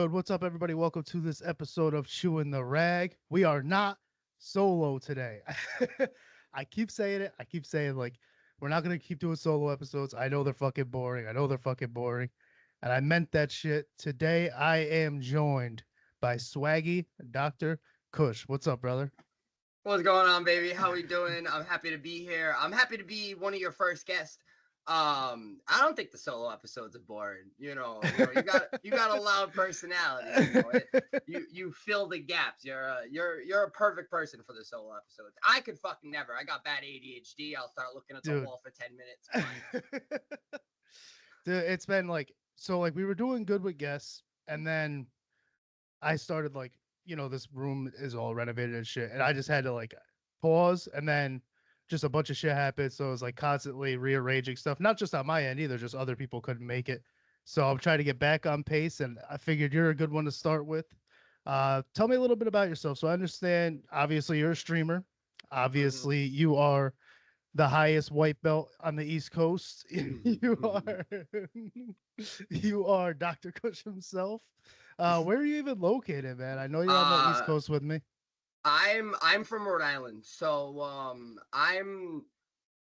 good? What's up, everybody? Welcome to this episode of Chewin the Rag. We are not solo today. I keep saying it. I keep saying, like, we're not going to keep doing solo episodes. I know they're fucking boring. I know they're fucking boring. And I meant that shit. Today, I am joined by Swaggy Dr Kush. What's up, brother? What's going on, baby? How we doing? I'm happy to be here. I'm happy to be one of your first guests. I don't think the solo episodes are boring. You got a loud personality. You fill the gaps. You're a perfect person for the solo episodes. I could fucking never. I got bad ADHD. I'll start looking at the Dude. wall for 10 minutes. Dude, it's been like, so, like, we were doing good with guests, and then I started, like, this room is all renovated and shit, and I just had to, like, pause, and then just a bunch of shit happened. So it was like constantly rearranging stuff, not just on my end either, just other people couldn't make it. So I'm trying to get back on pace, and I figured you're a good one to start with. Tell me a little bit about yourself. So I understand, obviously, you're a streamer. Mhm. Obviously, you are the highest white belt on the East Coast. you are you are Dr. Kush himself. Where are you even located, man? I know you're on the East uh, Coast with me. I'm from Rhode Island, so I'm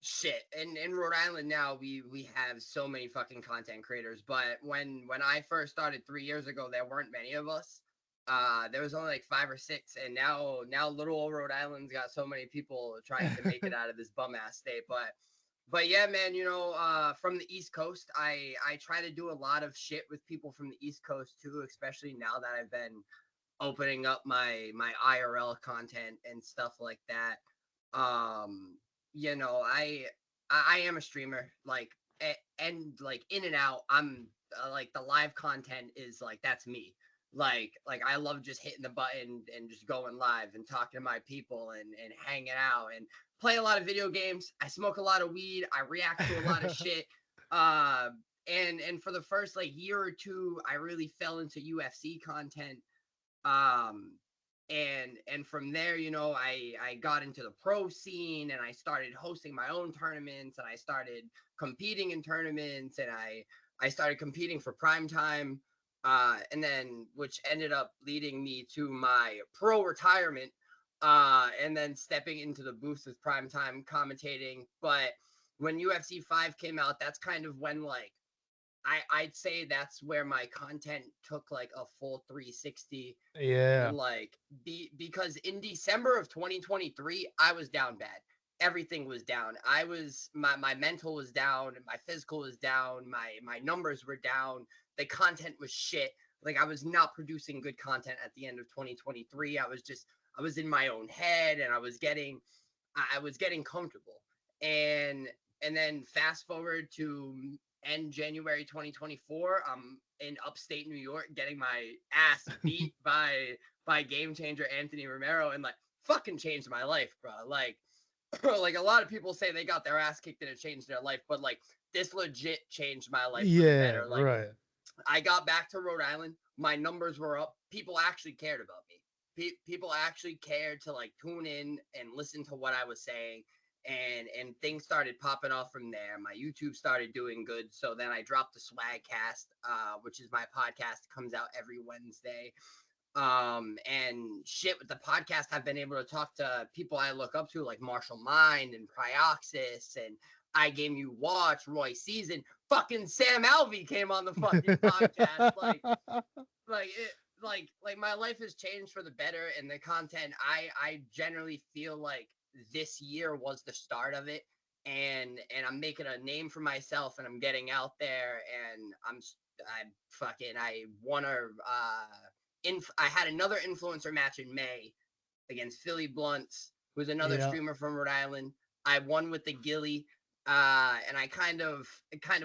shit. In Rhode Island now, we have so many fucking content creators. But when I first started 3 years ago, there weren't many of us. There was only like five or six, and now little old Rhode Island's got so many people trying to make it out of this bum ass state. But yeah, man, from the East Coast, I try to do a lot of shit with people from the East Coast too, especially now that I've been opening up my IRL content and stuff like that. Um, you know, I am a streamer, like, and like in and out. I'm like the live content is like that's me. Like I love just hitting the button and just going live and talking to my people and hanging out and play a lot of video games. I smoke a lot of weed. I react to a lot of shit. Uh, and for the first like year or two, I really fell into UFC content. um and from there, I got into the pro scene, and I started hosting my own tournaments, and I started competing in tournaments, and I started competing for prime time, and then which ended up leading me to my pro retirement, and then stepping into the booth with prime time commentating. But when UFC 5 came out, that's kind of when, like, I'd say that's where my content took like a full 360. Yeah. And like because in December of 2023, I was down bad. Everything was down. My mental was down, my physical was down, my numbers were down, the content was shit. Like, I was not producing good content at the end of 2023. I was in my own head, and I was getting comfortable. And and then fast forward to end January 2024, I'm in upstate New York getting my ass beat by game changer Anthony Romero, and like fucking changed my life, bro. Like like a lot of people say they got their ass kicked and it changed their life, but like this legit changed my life for the Yeah, better. Like, right. I got back to Rhode Island, my numbers were up. People actually cared about me. People actually cared to like tune in and listen to what I was saying, and things started popping off from there. My YouTube started doing good, so then I dropped the Swagcast, which is my podcast. It comes out every Wednesday. And shit, with the podcast, I've been able to talk to people I look up to, like Marshall Mind and Prioxis and I Game You Watch, Roy Season. Fucking Sam Alvey came on the fucking podcast. Like it, like my life has changed for the better, and the content, I generally feel like this year was the start of it, and I'm making a name for myself, and I'm getting out there, and I won I had another influencer match in May against Philly Blunts, who's another Yeah. streamer from Rhode Island. I won with the Gilly, and I kind of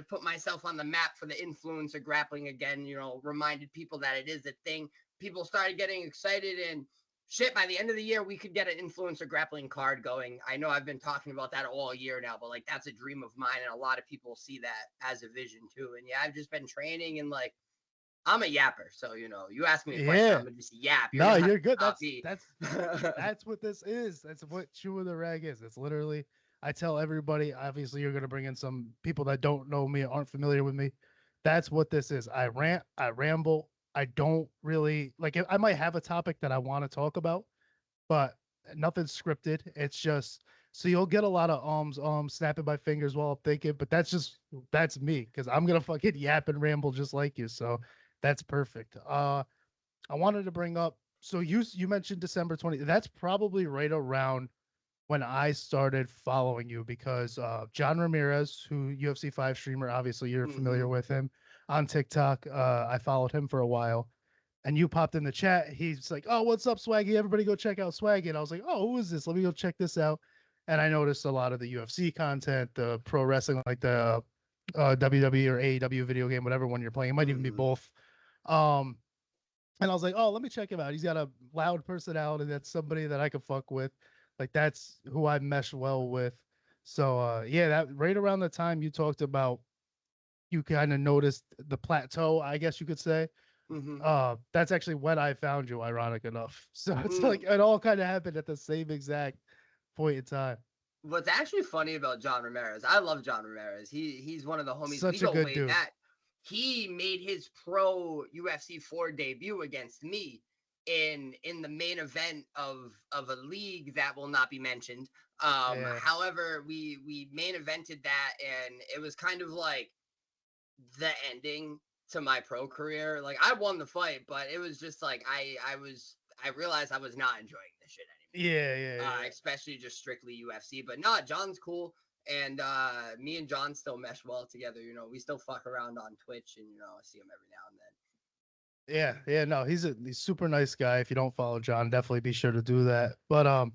put myself on the map for the influencer grappling again. Reminded people that it is a thing. People started getting excited, and shit. By the end of the year, we could get an influencer grappling card going. I know I've been talking about that all year now, but like that's a dream of mine, and a lot of people see that as a vision too. And yeah, I've just been training, and like I'm a yapper, so you ask me a question, Yeah. I'm gonna just yap. You're No, gonna have you're to good. stop That's me. that's that's what this is. That's what Chewing the Rag is. It's literally, I tell everybody, obviously you're gonna bring in some people that don't know me, aren't familiar with me. That's what this is. I rant, I ramble, I don't really like I might have a topic that I want to talk about, but nothing's scripted. It's just so you'll get a lot of snapping my fingers while I'm thinking, but that's me because I'm gonna fucking yap and ramble just like you. So that's perfect. I wanted to bring up so you mentioned December 20. That's probably right around when I started following you because John Ramirez, who UFC 5 streamer, obviously you're Mm-hmm. familiar with him on TikTok. I followed him for a while and you popped in the chat. He's like, "Oh, what's up, Swaggy? Everybody go check out Swaggy." And I was like, "Oh, who is this? Let me go check this out." And I noticed a lot of the UFC content, the pro wrestling, like the WWE or AEW video game, whatever one you're playing. It might even be Mm-hmm. both. Um, and I was like, "Oh, let me check him out. He's got a loud personality. That's somebody that I could fuck with. Like that's who I mesh well with." So yeah, that right around the time you talked about, you kind of noticed the plateau, I guess you could say. Mm-hmm. That's actually when I found you, ironic enough. So it's Mm. like it all kind of happened at the same exact point in time. What's actually funny about John Ramirez, I love John Ramirez. He's one of the homies. We Such a go good way dude. back. He made his pro UFC 4 debut against me in the main event of a league that will not be mentioned. Yeah. However, we main evented that, and it was kind of like the ending to my pro career. Like I won the fight, but it was just like I realized I was not enjoying this shit Yeah, yeah, anymore. yeah. Especially just strictly UFC. But nah, John's cool. And me and John still mesh well together. You know, we still fuck around on Twitch and I see him every now and then. Yeah, yeah, no, he's super nice guy. If you don't follow John, definitely be sure to do that. But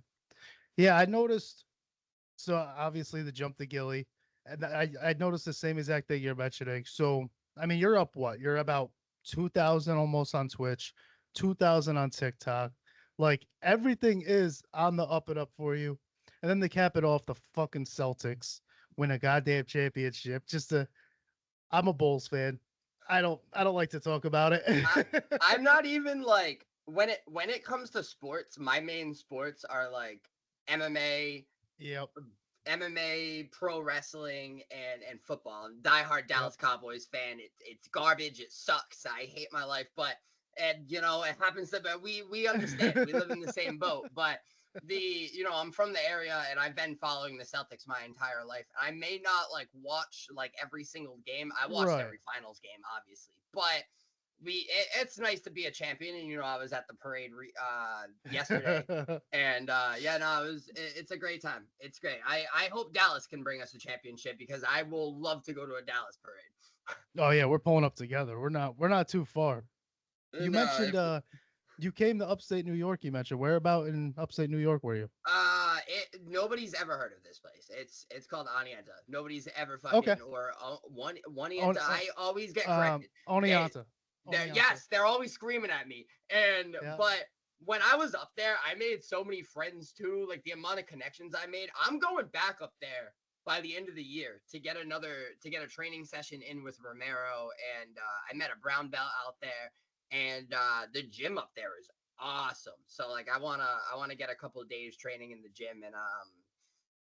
yeah, I noticed so obviously the jump to Gilly, and I noticed the same exact thing you're mentioning. So I mean, you're up what? You're about 2,000 almost on Twitch, 2,000 on TikTok. Like everything is on the up and up for you. And then to cap it off, the fucking Celtics win a goddamn championship. I'm a Bulls fan. I don't like to talk about it. I, I'm not even like when it comes to sports, my main sports are like MMA, Yep. MMA, pro wrestling, and football. I'm a diehard Yep. Dallas Cowboys fan. It's garbage. It sucks. I hate my life, but and it happens to. But we understand. We live in the same boat. But I'm from the area and I've been following the Celtics my entire life. I may not like watch like every single game. I watched Right. every finals game, obviously, but it's nice to be a champion. And I was at the parade yesterday, and yeah, no, it's a great time. It's great. I hope Dallas can bring us a championship because I will love to go to a Dallas parade. Oh yeah, we're pulling up together. We're not too far. You No, mentioned you came to upstate New York, you mentioned. Where about in upstate New York were you? nobody's ever heard of this place. It's called Anienta. Nobody's ever Okay. fucking or one On Anienta. I always get corrected. They Oneonta. Oneonta. yes, they're always screaming at me. And Yeah. but when I was up there, I made so many friends too. Like the amount of connections I made. I'm going back up there by the end of the year to get a training session in with Romero, and I met a brown belt out there, and the gym up there is awesome. So like I wanna get a couple of days training in the gym,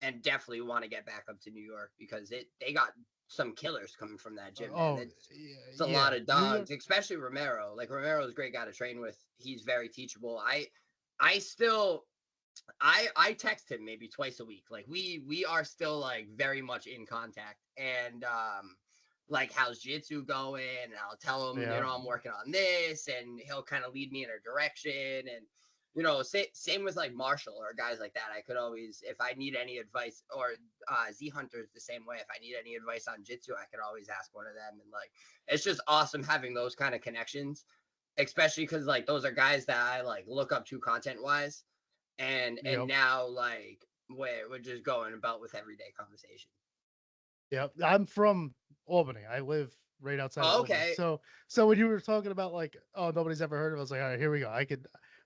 and definitely want to get back up to New York because they got some killers coming from that gym, man. Oh yeah, It's a yeah. lot of New York. dogs, especially Romero. Like Romero's a great guy to train with. He's very teachable. I still I text him maybe twice a week. Like we are still like very much in contact, and like how's jiu-jitsu going, and I'll tell him Yeah. I'm working on this, and he'll kind of lead me in a direction. And same with like Marshall or guys like that. I could always, if I need any advice, or Z Hunter's the same way. If I need any advice on jitsu, I could always ask one of them. And like it's just awesome having those kind of connections, especially because like those are guys that I like look up to content wise, and Yep. now like we're just going about with everyday conversation. Yep. I'm from Albany. I live right outside of Oh, Albany. okay. So when you were talking about like, oh, nobody's ever heard of it, I was like, all right, here we go.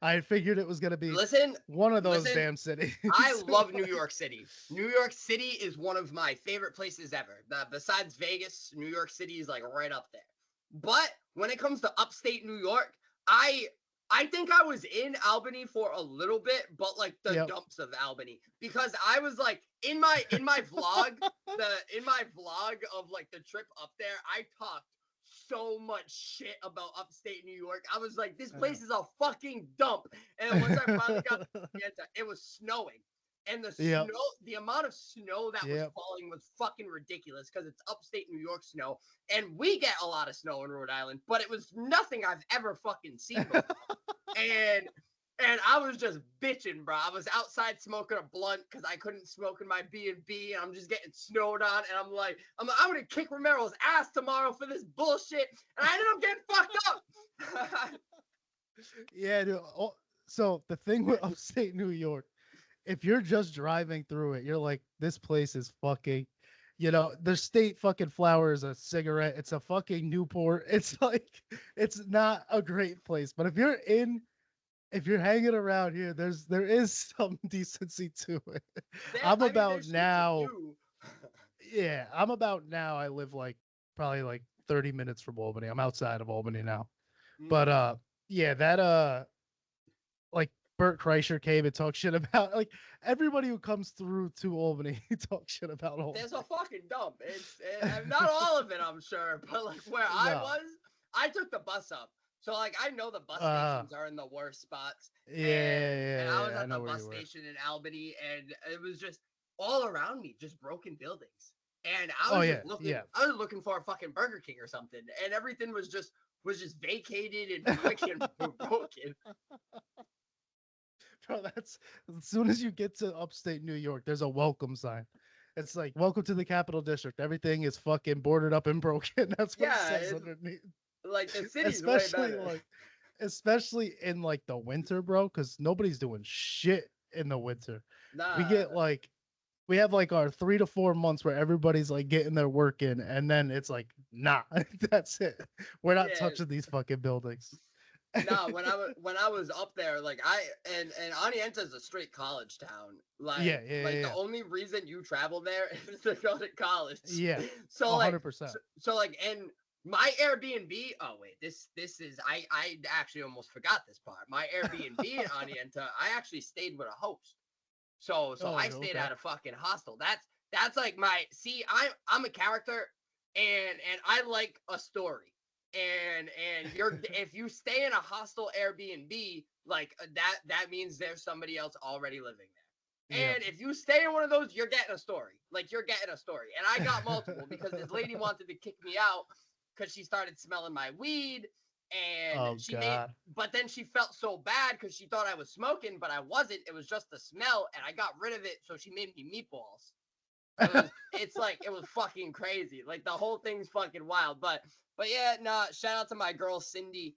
I figured it was gonna be Listen, one of those listen. damn cities. I love New York City. New York City is one of my favorite places ever. Besides Vegas, New York City is like right up there. But when it comes to upstate New York, I I think I was in Albany for a little bit, but like the Yep. dumps of Albany, because I was like in my vlog, the in my vlog of like the trip up there, I talked so much shit about upstate New York. I was like, this place is a fucking dump. And once I finally got to Atlanta, it was snowing. And the Yep. snow, the amount of snow that was Yep. falling was fucking ridiculous because it's upstate New York snow. And we get a lot of snow in Rhode Island, but it was nothing I've ever fucking seen before. And I was just bitching, bro. I was outside smoking a blunt because I couldn't smoke in my B&B, and I'm just getting snowed on. And I'm like, I'm gonna kick Romero's ass tomorrow for this bullshit. And I ended up getting fucked up. Yeah, dude. So the thing with upstate New York, if you're just driving through it, you're like, this place is fucking, the state fucking flower is a cigarette. It's a fucking Newport. It's like, it's not a great place. But if you're hanging around here, there is some decency to it. I'm about now. Yeah, I'm about now. I live like probably like 30 minutes from Albany. I'm outside of Albany now. But yeah, that like Bert Kreischer came and talked shit about like everybody who comes through to Albany talks shit about Albany. There's a fucking dump. It's not all of it, I'm sure, but like where I was, I took the bus up. So like I know the bus stations are in the worst spots. And I was at the bus station in Albany, and it was just all around me, just broken buildings. And I was I was looking for a fucking Burger King or something, and everything was just vacated and fucking broken. Bro, that's as soon as you get to upstate New York, there's a welcome sign. It's like, welcome to the Capital District. Everything is fucking boarded up and broken. That's what it says underneath. Like the city's way better. Especially in like the winter, bro, because nobody's doing shit in the winter. Nah. We have like our 3 to 4 months where everybody's like getting their work in, and then it's like, nah, that's it. We're not touching these fucking buildings. No, when I was up there, like and Oneonta is a straight college town. Like, the only reason you travel there is to go to college. Yeah. So 100%. Like, so like, and my Airbnb. Oh wait, this is I actually almost forgot this part. My Airbnb in Oneonta, I actually stayed with a host. So I stayed at a fucking hostel. That's like I'm a character, and I like a story. And if you stay in a hostel Airbnb, like that means there's somebody else already living there. And if you stay in one of those, you're getting a story. Like, you're getting a story. And I got multiple because this lady wanted to kick me out because she started smelling my weed. And but then she felt so bad because she thought I was smoking, but I wasn't. It was just the smell, and I got rid of it, so she made me meatballs. It was fucking crazy. Like, the whole thing's fucking wild. But yeah, nah, shout out to my girl Cindy.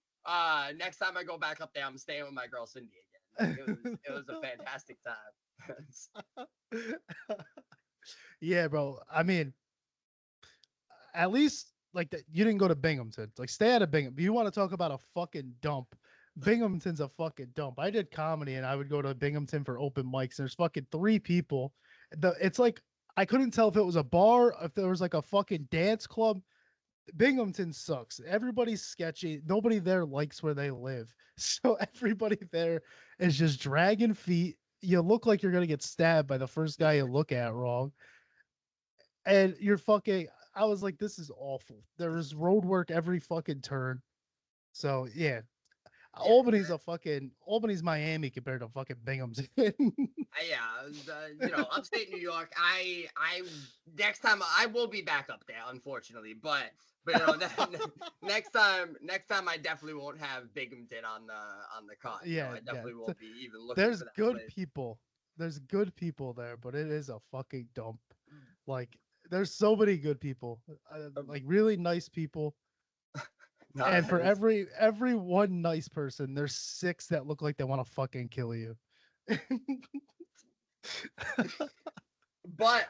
Next time I go back up there, I'm staying with my girl Cindy again. Like, it was a fantastic time. Yeah, bro. I mean, at least like you didn't go to Binghamton. Like, stay out of Binghamton. You want to talk about a fucking dump? Binghamton's a fucking dump. I did comedy and I would go to Binghamton for open mics. There's fucking 3 people. It's like I couldn't tell if it was a bar, if there was like a fucking dance club. Binghamton sucks. Everybody's sketchy. Nobody there likes where they live. So everybody there is just dragging feet. You look like you're gonna get stabbed by the first guy you look at wrong. And I was like, this is awful. There is road work every fucking turn. So yeah. Albany's Miami compared to fucking Binghamton. Upstate New York. I next time I will be back up there, unfortunately, but next time I definitely won't have Binghamton on the card. Yeah, I definitely won't be even looking. There's for that good place. people. There's good people there, but it is a fucking dump. Like, there's so many good people, like really nice people. And for every one nice person, there's 6 that look like they want to fucking kill you. But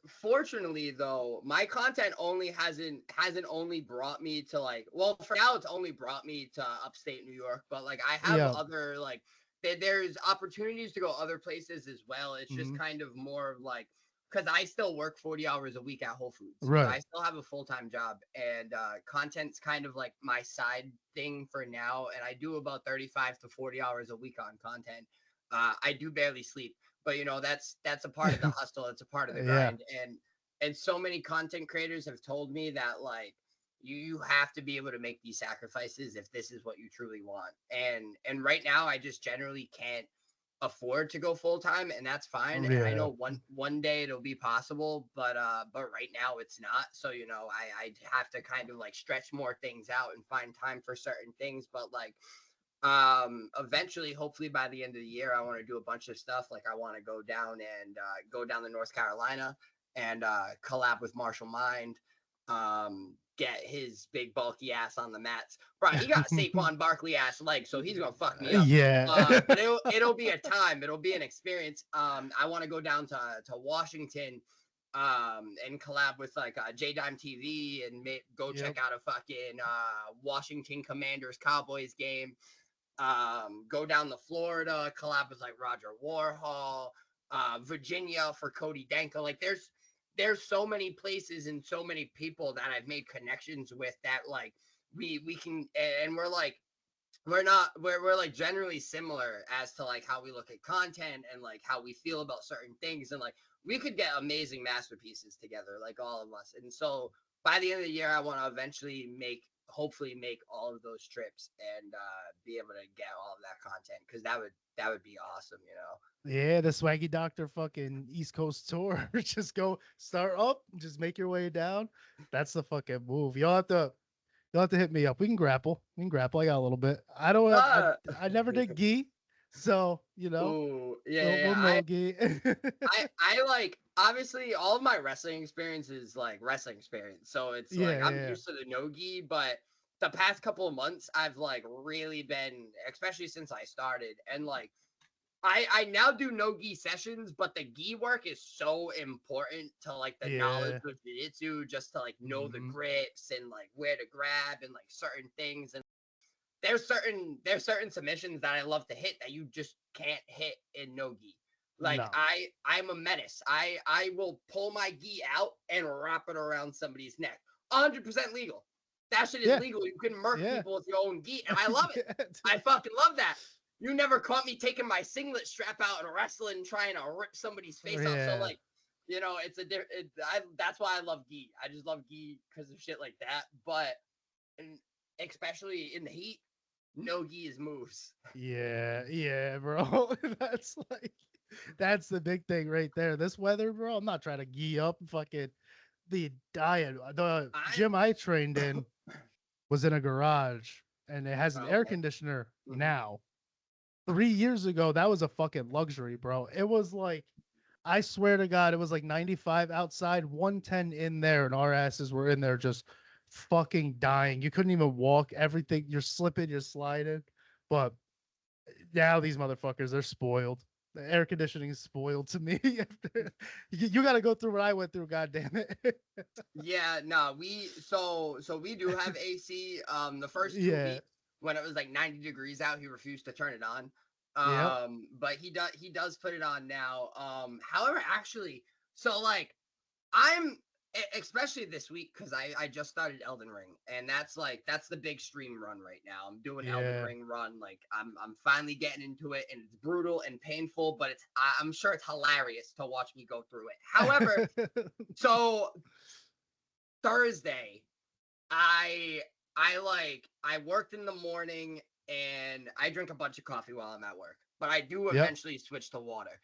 fortunately, though, my content hasn't only brought me to for now it's only brought me to upstate New York. But like I have other there's opportunities to go other places as well. It's just kind of more of like, because I still work 40 hours a week at Whole Foods. Right. So I still have a full-time job, and content's kind of like my side thing for now. And I do about 35 to 40 hours a week on content. I do barely sleep, but that's a part of the hustle. It's a part of the grind. And so many content creators have told me that, like, you have to be able to make these sacrifices if this is what you truly want. And right now I just generally can't afford to go full time, and that's fine. And I Yeah. know one day it'll be possible, but right now it's not. So I have to kind of like stretch more things out and find time for certain things. But like eventually, hopefully by the end of the year, I want to do a bunch of stuff. Like I want to go down and go down to North Carolina and collab with Marshall Mind. Get his big bulky ass on the mats. Bro, he got Saquon Barkley ass legs, so he's gonna fuck me up. Yeah. But it'll be a time, it'll be an experience. I want to go down to Washington and collab with like J Dime TV and go check out a fucking Washington Commanders Cowboys game. Go down to Florida, collab with like Roger Warhol, Virginia for Cody Denko. Like there's so many places and so many people that I've made connections with that like we can, and we're like generally similar as to like how we look at content and like how we feel about certain things, and like we could get amazing masterpieces together, like all of us. And so by the end of the year, I want to eventually hopefully make all of those trips and be able to get all of that content, because that would be awesome, you know. Yeah, the Swaggy Doctor fucking East Coast tour. Just go start up, just make your way down. That's the fucking move. You'll have to hit me up. We can grapple. We can grapple. I got a little bit. I don't have, Uh, I never did gi, so ooh, we'll yeah. know gi. I like, obviously all of my wrestling experience is like wrestling experience. So it's like Yeah, I'm yeah, used to the no-gi, but the past couple of months I've like really been, especially since I started, and like I now do no gi sessions, but the gi work is so important to like the knowledge yeah. of jiu-jitsu, just to like know the Mhm. grips and like where to grab and like certain things. And there's certain submissions that I love to hit that you just can't hit in no gi. Like No. I'm a menace. I will pull my gi out and wrap it around somebody's neck. 100% legal. That shit is Yeah, legal. You can murk yeah, people with your own gi, and I love it. yeah. I fucking love that. You never caught me taking my singlet strap out and wrestling, trying to rip somebody's face off. So Yeah, like, it's a different. That's why I love gi. I just love gi because of shit like that. But and especially in the heat, no gi is moves. yeah, yeah, bro. That's the big thing right there. This weather, bro. I'm not trying to gee up. Fucking the diet. The I gym I trained in was in a garage, and it has an air okay. conditioner Mm-hmm. now. 3 years ago, that was a fucking luxury, bro. It was like, I swear to God, it was like 95 outside, 110 in there, and our asses were in there just fucking dying. You couldn't even walk. Everything, you're slipping, you're sliding. But now these motherfuckers, they're spoiled. The air conditioning is spoiled to me. You got to go through what I went through. God damn it. Yeah, no, we do have AC. The first two Yeah. weeks when it was like 90 degrees out, he refused to turn it on. Yep. But he does put it on now. However, actually, so like I'm especially this week because I just started Elden Ring, and that's the big stream run right now. I'm doing Elden Yeah. Ring run, like I'm finally getting into it, and it's brutal and painful, but I'm sure it's hilarious to watch me go through it. However, so Thursday, I I worked in the morning and I drink a bunch of coffee while I'm at work, but I do Yep. eventually switch to water.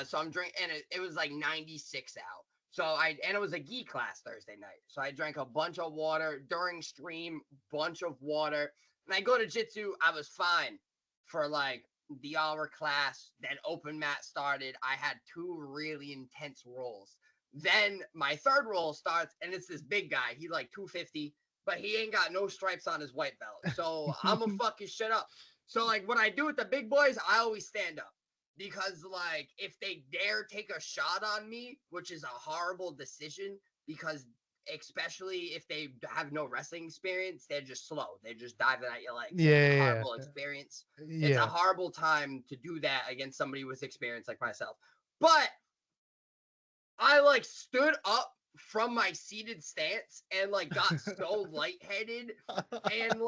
So I'm drinking, and it was like 96 out. And it was a gi class Thursday night. So I drank a bunch of water during stream, bunch of water. And I go to jitsu. I was fine for like the hour class. Then open mat started. I had two really intense rolls. Then my third roll starts, and it's this big guy. He like 250, but he ain't got no stripes on his white belt. So I'm gonna fuck his shit up. So like what I do with the big boys, I always stand up, because like if they dare take a shot on me, which is a horrible decision, because especially if they have no wrestling experience, they're just slow. They're just diving at your legs, and it's a Yeah. horrible experience. Yeah. It's a Yeah. horrible time to do that against somebody with experience like myself. But I like stood up from my seated stance and like got so lightheaded, and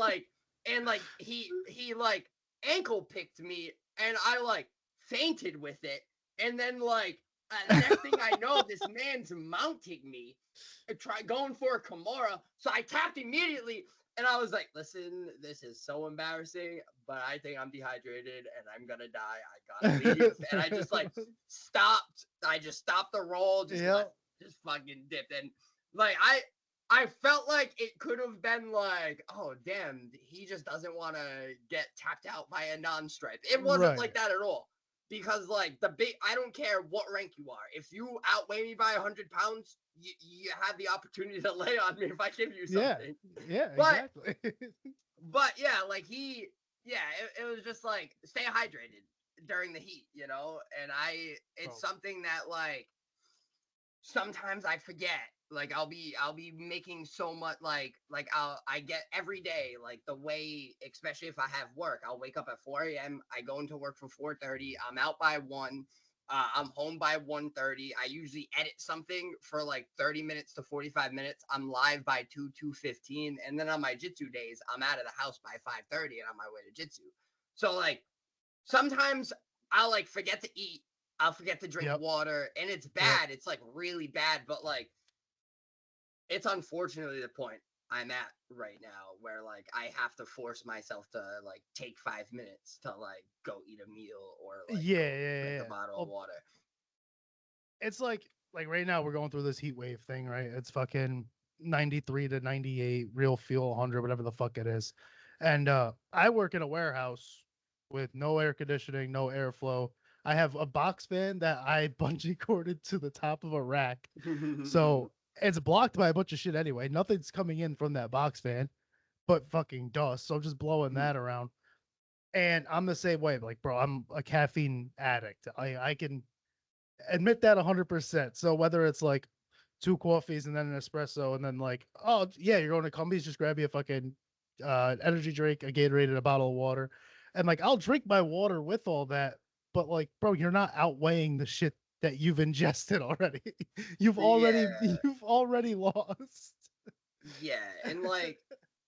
he like ankle picked me, and I like fainted with it, and then like The next thing I know, this man's mounting me, going for a Kimura. So I tapped immediately, and I was like, "Listen, this is so embarrassing, but I think I'm dehydrated and I'm gonna die. I gotta leave." And I just like stopped. I just stopped the roll, just fucking dipped, and like I felt like it could have been like, oh damn, he just doesn't want to get tapped out by a non-stripe. It wasn't like that at all. Because like I don't care what rank you are. If you outweigh me by 100 pounds, you have the opportunity to lay on me if I give you something. Yeah, but, exactly. but yeah, like it was just like stay hydrated during the heat, you know. And it's something that like sometimes I forget. Like I'll be making so much I get every day like the way, especially if I have work, I'll wake up at 4 a.m. I go into work for 4:30. I'm out by 1. I'm home by 1:30. I usually edit something for like 30 minutes to 45 minutes. I'm live by 2:15, and then on my jitsu days, I'm out of the house by 5:30 and on my way to jitsu. So like sometimes I'll like forget to eat. I'll forget to drink water, and it's bad. It's like really bad, but like it's unfortunately the point I'm at right now where like I have to force myself to like take 5 minutes to like go eat a meal or like drink a bottle of water. It's like right now we're going through this heat wave thing, right? It's fucking 93 to 98, real feel 100, whatever the fuck it is. And I work in a warehouse with no air conditioning, no airflow. I have a box fan that I bungee corded to the top of a rack. So it's blocked by a bunch of shit anyway. Nothing's coming in from that box fan but fucking dust. So I'm just blowing that around. And I'm the same way. Like, bro, I'm a caffeine addict. I can admit that 100%. So whether it's like 2 coffees and then an espresso and then like, oh yeah, you're going to Cumbies, just grab you a fucking energy drink, a Gatorade, and a bottle of water. And like I'll drink my water with all that, but like, bro, you're not outweighing the shit that you've ingested already. you've already lost. Yeah, and like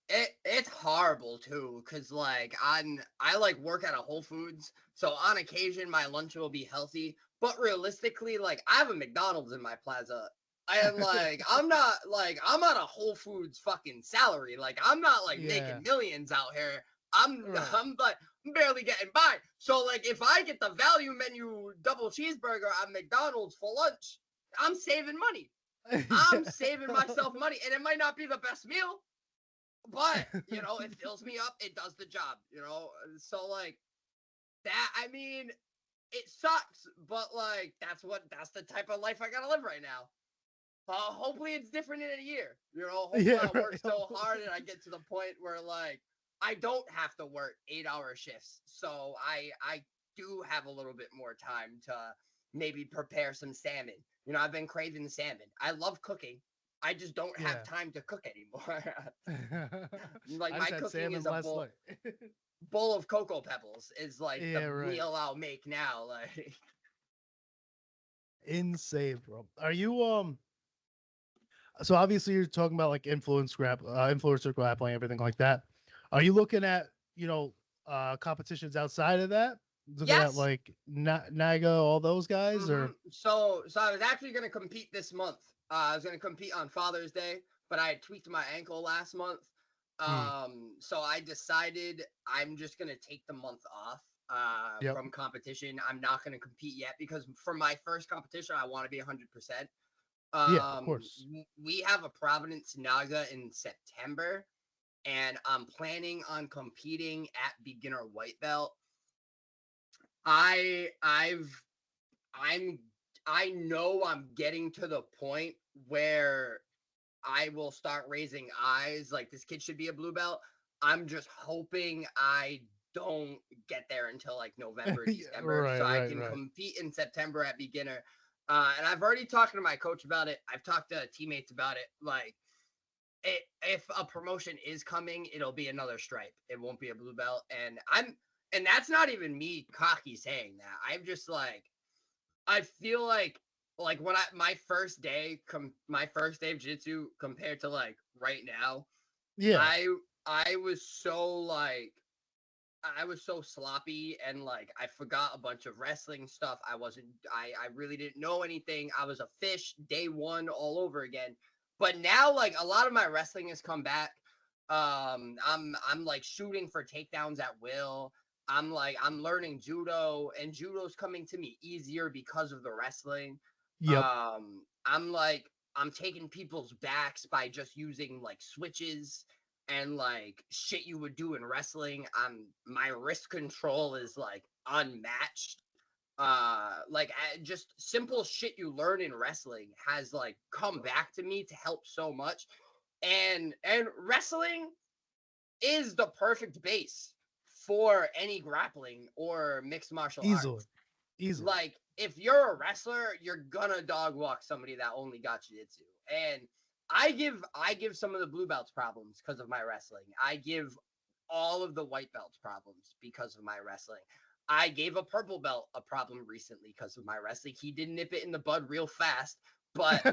it's horrible too, cause like I like work at a Whole Foods, so on occasion my lunch will be healthy, but realistically, like I have a McDonald's in my plaza. And like I'm not like I'm on a Whole Foods fucking salary. Like I'm not like making millions out here. I'm like barely getting by. So like if I get the value menu double cheeseburger at McDonald's for lunch, I'm saving money. I'm saving myself money, and it might not be the best meal, but you know, it fills me up. It does the job, you know. So like that, I mean, it sucks, but like that's the type of life I gotta live right now. Hopefully it's different in a year. You know, hopefully I work so hard and I get to the point where like I don't have to work 8-hour shifts. So I do have a little bit more time to maybe prepare some salmon. You know, I've been craving the salmon. I love cooking. I just don't have time to cook anymore. Like my cooking is a bowl of Cocoa Pebbles is like the meal I'll make now. Like insane, bro. Are you so obviously you're talking about like influencer grappling, everything like that. Are you looking at, competitions outside of that? Looking at like Naga, all those guys, or so I was actually going to compete this month. I was going to compete on Father's Day, but I tweaked my ankle last month. So I decided I'm just going to take the month off from competition. I'm not going to compete yet because for my first competition, I want to be 100%. Of course. We have a Providence Naga in September, and I'm planning on competing at beginner white belt. I know I'm getting to the point where I will start raising eyes like this kid should be a blue belt. I'm just hoping I don't get there until like November, December, so I can compete in September at beginner. And I've already talked to my coach about it. I've talked to teammates about it. Like, if a promotion is coming, it'll be another stripe. It won't be a blue belt. And that's not even me cocky saying that. I'm just like, I feel like when my first day of jiu-jitsu compared to like right now, I was so like I was so sloppy and like I forgot a bunch of wrestling stuff. I really didn't know anything. I was a fish day one all over again. But now like a lot of my wrestling has come back. I'm like shooting for takedowns at will. I'm learning judo, and judo's coming to me easier because of the wrestling. Yep. I'm like I'm taking people's backs by just using like switches and like shit you would do in wrestling. My wrist control is like unmatched. Just simple shit you learn in wrestling has like come back to me to help so much. And wrestling is the perfect base for any grappling or mixed martial Easily. arts. Easily. Like if you're a wrestler, you're gonna dog walk somebody that only got jiu-jitsu. And I give some of the blue belts problems because of my wrestling. I give all of the white belts problems because of my wrestling. I gave a purple belt a problem recently because of my wrestling. He did nip it in the bud real fast, but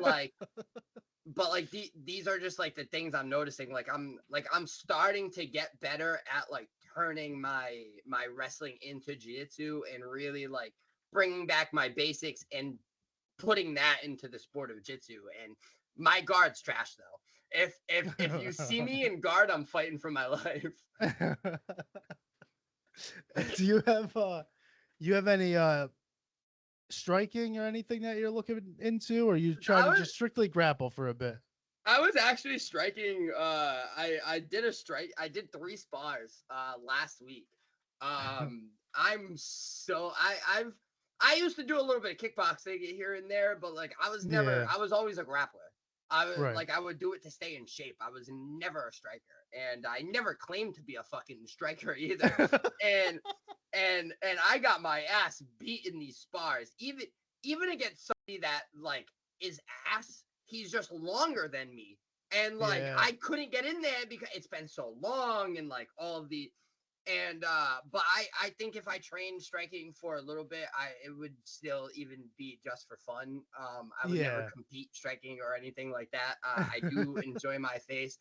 these are just like the things I'm noticing. I'm starting to get better at like turning my wrestling into jiu-jitsu and really like bringing back my basics and putting that into the sport of jiu-jitsu. And my guard's trash though. If you see me in guard, I'm fighting for my life. Do you have any striking or anything that you're looking into, or you try I to was just strictly grapple for a bit? I was actually striking. I did 3 spars last week. I'm so I used to do a little bit of kickboxing here and there, but like Yeah, I was always a grappler. right. I would do it to stay in shape. I was never a striker, and I never claimed to be a fucking striker either. And and I got my ass beat in these spars, even against somebody that like is ass. He's just longer than me, and like Yeah. I couldn't get in there because it's been so long, and like all of the and but I think if I trained striking for a little bit, it would still even be just for fun. I would never Yeah. compete striking or anything like that. I do enjoy my face.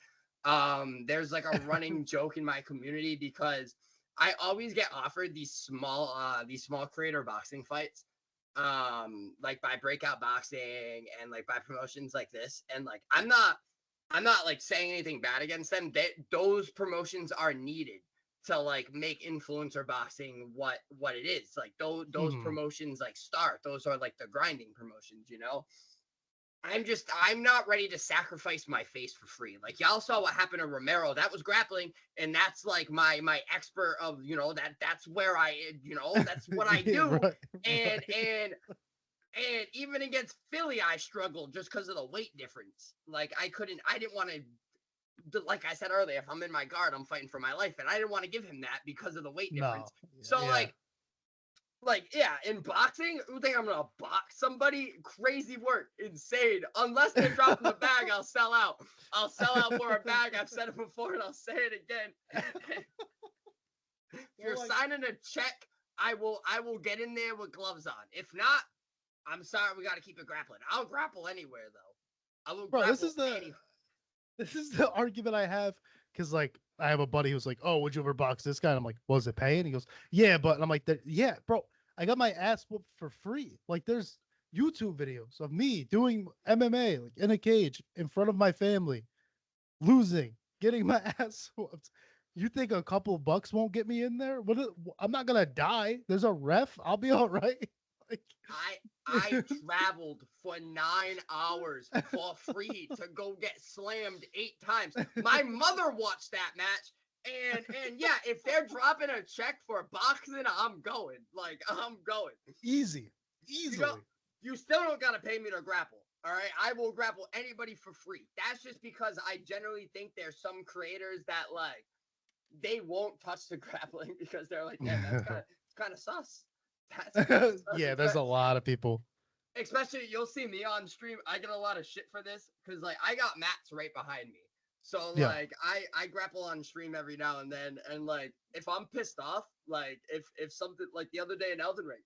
There's like a running joke in my community because I always get offered these small creator boxing fights, like by Breakout Boxing and like by promotions like this. And like I'm not like saying anything bad against them. Those promotions are needed to like make influencer boxing what it is. Like those Mhm. promotions like start. Those are like the grinding promotions, you know. I'm not ready to sacrifice my face for free. Like y'all saw what happened to Romero. That was grappling, and that's like my expert of that's where that's what I Yeah, do. right, And right. and and even against Philly, I struggled just because of the weight difference. Like I didn't want to, like I said earlier, if I'm in my guard, I'm fighting for my life, and I didn't want to give him that because of the weight No. difference. So Yeah. yeah, in boxing, you think I'm gonna box somebody? Crazy work, insane. Unless they're dropping the bag, I'll sell out. I'll sell out for a bag. I've said it before, and I'll say it again. If Well, you're like, signing a check, I will get in there with gloves on. If not, I'm sorry, we got to keep it grappling. I'll grapple anywhere though. I will bro, grapple any. this is the argument I have because like I have a buddy who's like, "Oh, would you ever box this guy?" And I'm like, "Was it paying?" He goes, "Yeah," but and I'm like, "Yeah, bro, I got my ass whooped for free. Like, there's YouTube videos of me doing MMA like in a cage in front of my family, losing, getting my ass whooped. You think a couple of bucks won't get me in there? I'm not gonna die. There's a ref. I'll be all right." Like, I I traveled for 9 hours for free to go get slammed 8 times. My mother watched that match, and yeah, if they're dropping a check for boxing, I'm going. Like I'm going. easy, You know, easily. you still don't gotta pay me to grapple. All right, I will grapple anybody for free. That's just because I generally think there's some creators that like they won't touch the grappling because they're like, damn, that's kind of sus. That's kind of Yeah, there's sus. a lot of people. Especially you'll see me on stream. I get a lot of shit for this because like I got mats right behind me. So Yeah. like I grapple on stream every now and then, and like if I'm pissed off, like if something like the other day in Elden Ring,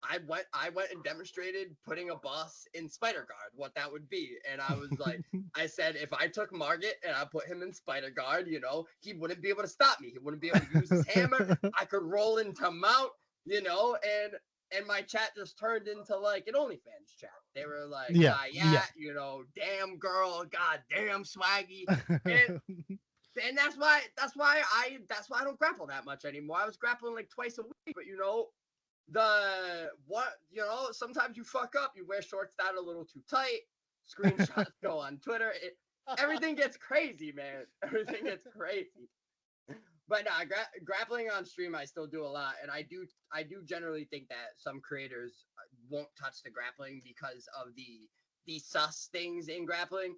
I went and demonstrated putting a boss in spider guard, what that would be. And I was like, I said, if I took Margit and I put him in spider guard, he wouldn't be able to stop me. He wouldn't be able to use his hammer. I could roll into mount, and my chat just turned into like an OnlyFans chat. They were like, Yeah, yeah, damn girl, god damn Swaggy. And that's why I don't grapple that much anymore. I was grappling like twice a week, but sometimes you fuck up, you wear shorts that are a little too tight, screenshots go on Twitter, everything gets crazy, man. Everything gets crazy. But nah, grappling on stream I still do a lot, and I do generally think that some creators won't touch the grappling because of the sus things in grappling.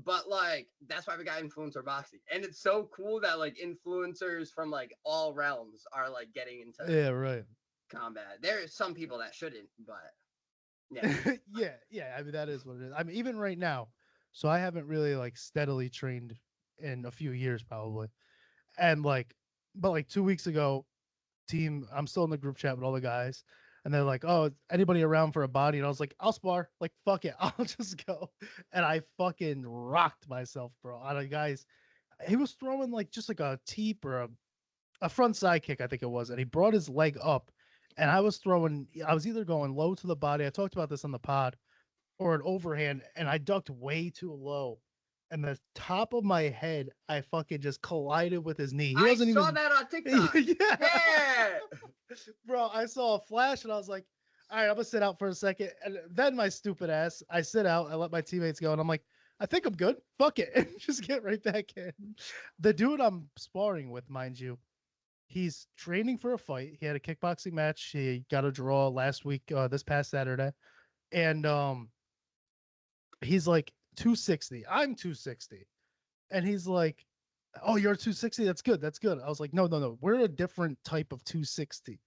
But like that's why we got influencer boxing, and it's so cool that like influencers from like all realms are like getting into yeah, right. combat. There are some people that shouldn't, but yeah. Yeah. I mean, that is what it is. I mean, even right now, so I haven't really like steadily trained in a few years, probably. And like, but like 2 weeks ago, I'm still in the group chat with all the guys, and they're like, "Oh, anybody around for a body?" And I was like, "I'll spar. Like, fuck it, I'll just go." And I fucking rocked myself, bro. On a guy's, he was throwing like just like a teep or a front side kick, I think it was, and he brought his leg up, and I was either going low to the body. I talked about this on the pod, or an overhand, and I ducked way too low. And the top of my head, I fucking just collided with his knee. He I wasn't saw even, that on TikTok. yeah, Yeah. bro. I saw a flash, and I was like, "All right, I'm gonna sit out for a second." And then my stupid ass, I sit out. I let my teammates go, and I'm like, "I think I'm good. Fuck it," and just get right back in. The dude I'm sparring with, mind you, he's training for a fight. He had a kickboxing match. He got a draw last week, this past Saturday, and he's like 260. I'm 260, and he's like, "Oh, you're 260. That's good. That's good." I was like, "No, no, no. We're a different type of 260.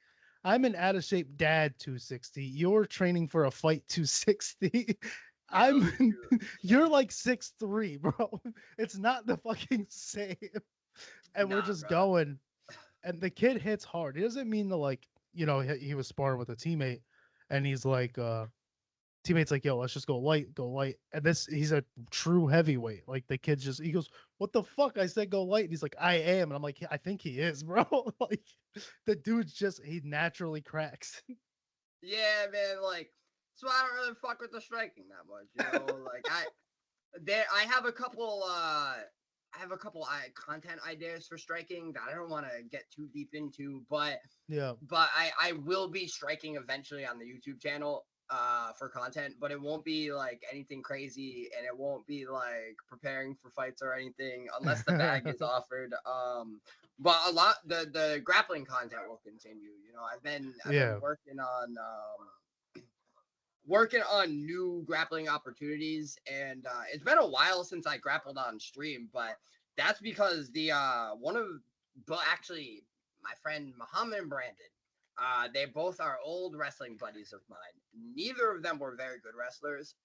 I'm an out of shape dad 260. You're training for a fight 260." Yo, I'm dude. you're like 6'3", bro. It's not the fucking same. And we're Nah, just bro. going, and the kid hits hard. He doesn't mean to like, he was sparring with a teammate, and he's like, teammate's like, "Yo, let's just go light, go light." And he's a true heavyweight. Like the kid's just, he goes, "What the fuck?" I said, "Go light." And he's like, "I am." And I'm like, "I think he is, bro." Like the dude's just, he naturally cracks. Yeah, man. Like, so I don't really fuck with the striking that much. Like I have a couple. Content ideas for striking that I don't want to get too deep into, but Yeah. I will be striking eventually on the YouTube channel for content, but it won't be like anything crazy, and it won't be like preparing for fights or anything unless the bag is offered. But a lot the grappling content will continue. I've been Yeah. working on new grappling opportunities, and it's been a while since I grappled on stream, but that's because actually my friend Muhammad and Brandon, they both are old wrestling buddies of mine. Neither of them were very good wrestlers.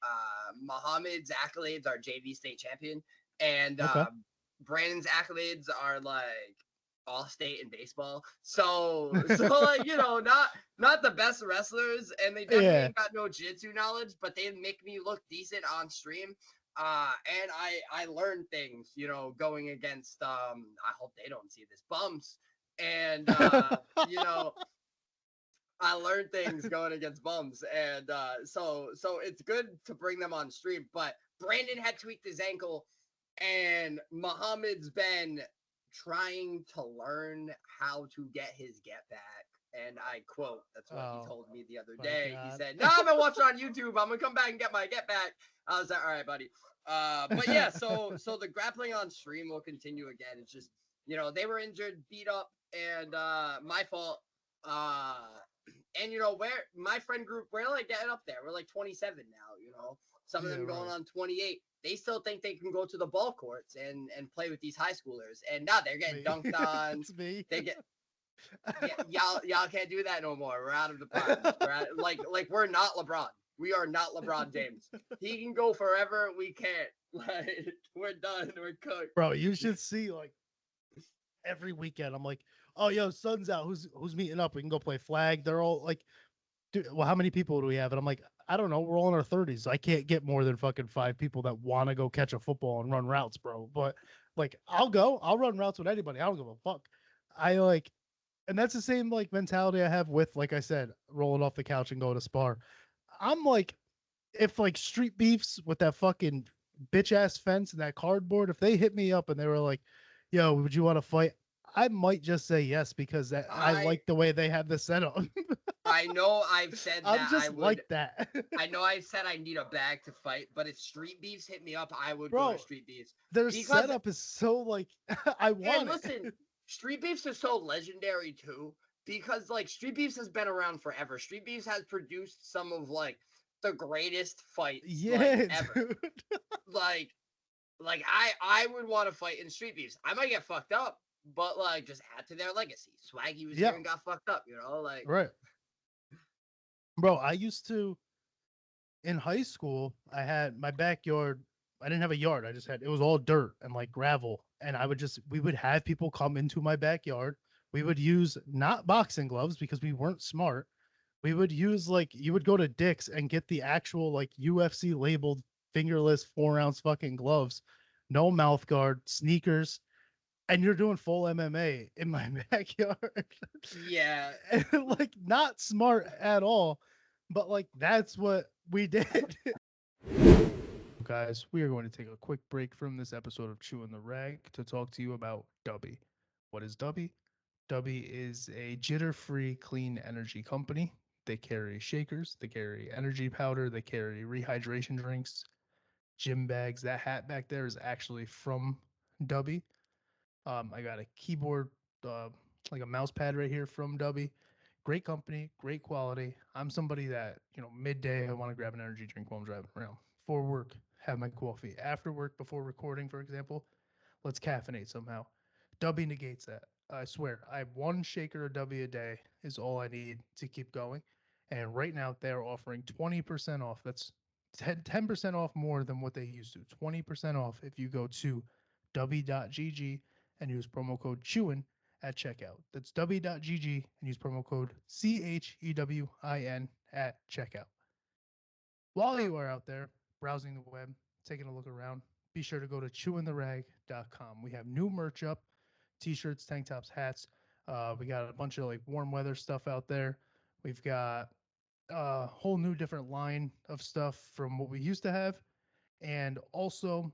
Muhammad's accolades are JV state champion, and Okay. Brandon's accolades are like all state in baseball. So like not the best wrestlers, and they definitely Yeah. ain't got no jiu-jitsu knowledge, but they make me look decent on stream. And I learned things, going against I hope they don't see this, bumps. And I learned things going against bums, and so it's good to bring them on stream. But Brandon had tweaked his ankle, and Muhammad's been trying to learn how to get his get back. And I quote, that's what he told me the other My day. He God. said, "No, I'm gonna watch it on YouTube. I'm gonna come back and get my get back." I was like, "All right, buddy." But yeah, so the grappling on stream will continue again. It's just they were injured, beat up, and my fault. And where my friend group, we're like getting up there. We're like 27 now. Some of Yeah, them going right. on 28. They still think they can go to the ball courts and play with these high schoolers, and now they're getting Me. dunked on. It's me. They get y'all can't do that no more. We're out of the primes. Like we're not LeBron. We are not LeBron James. He can go forever. We can't. Like we're done. We're cooked. Bro, you should see like every weekend. I'm like, "Oh, yo, sun's out. Who's meeting up? We can go play flag." They're all like, dude, well, how many people do we have? And I'm like, I don't know. We're all in our 30s. I can't get more than fucking 5 people that want to go catch a football and run routes, bro. But like, I'll go. I'll run routes with anybody. I don't give a fuck. I like, and that's the same like mentality I have with, like I said, rolling off the couch and going to spar. I'm like, if like street beefs with that fucking bitch ass fence and that cardboard, if they hit me up and they were like, "Yo, would you want to fight?" I might just say yes because I I like the way they have this set up. I know I've said I'm that I just would. like that. I know I said I need a bag to fight, but if street beefs hit me up, I would go to Bro, street beefs their because. setup is so like I And want listen, it. street beefs are so legendary too because like street beefs has been around forever. Street beefs has produced some of like the greatest fights like Yeah, ever. dude. Like I would want to fight in street beefs. I might get fucked up, but like just add to their legacy. Swaggy was Yeah, here and got fucked up, like. right. Bro, I used to in high school, I had my backyard. I didn't have a yard. I just had it was all dirt and like gravel. And we would have people come into my backyard. We would use not boxing gloves because we weren't smart. We would use like you would go to Dick's and get the actual like UFC labeled fingerless 4 ounce fucking gloves, no mouth guard, sneakers, and you're doing full MMA in my backyard. Yeah. And, like not smart at all, but like that's what we did. Guys, we are going to take a quick break from this episode of Chewin' the Rag to talk to you about Dubby. What is Dubby? Dubby is a jitter-free clean energy company. They carry shakers, they carry energy powder, they carry rehydration drinks, gym bags. That hat back there is actually from Dubby. I got a keyboard, uh, like a mouse pad right here from Dubby. Great company, great quality. I'm somebody that, midday, I want to grab an energy drink while I'm driving around. For work, have my coffee. After work, before recording, for example, let's caffeinate somehow. Dubby negates that. I swear, I have one shaker of Dubby a day is all I need to keep going. And right now, they're offering 20% off. That's 10% off more than what they used to. 20% off if you go to Dubby.gg and use promo code CHEWIN at checkout. That's Dubby.gg and use promo code CHEWIN at checkout. While you are out there browsing the web, taking a look around, be sure to go to chewintherag.com. We have new merch up, t-shirts, tank tops, hats. We got a bunch of like warm weather stuff out there. We've got a whole new different line of stuff from what we used to have. And also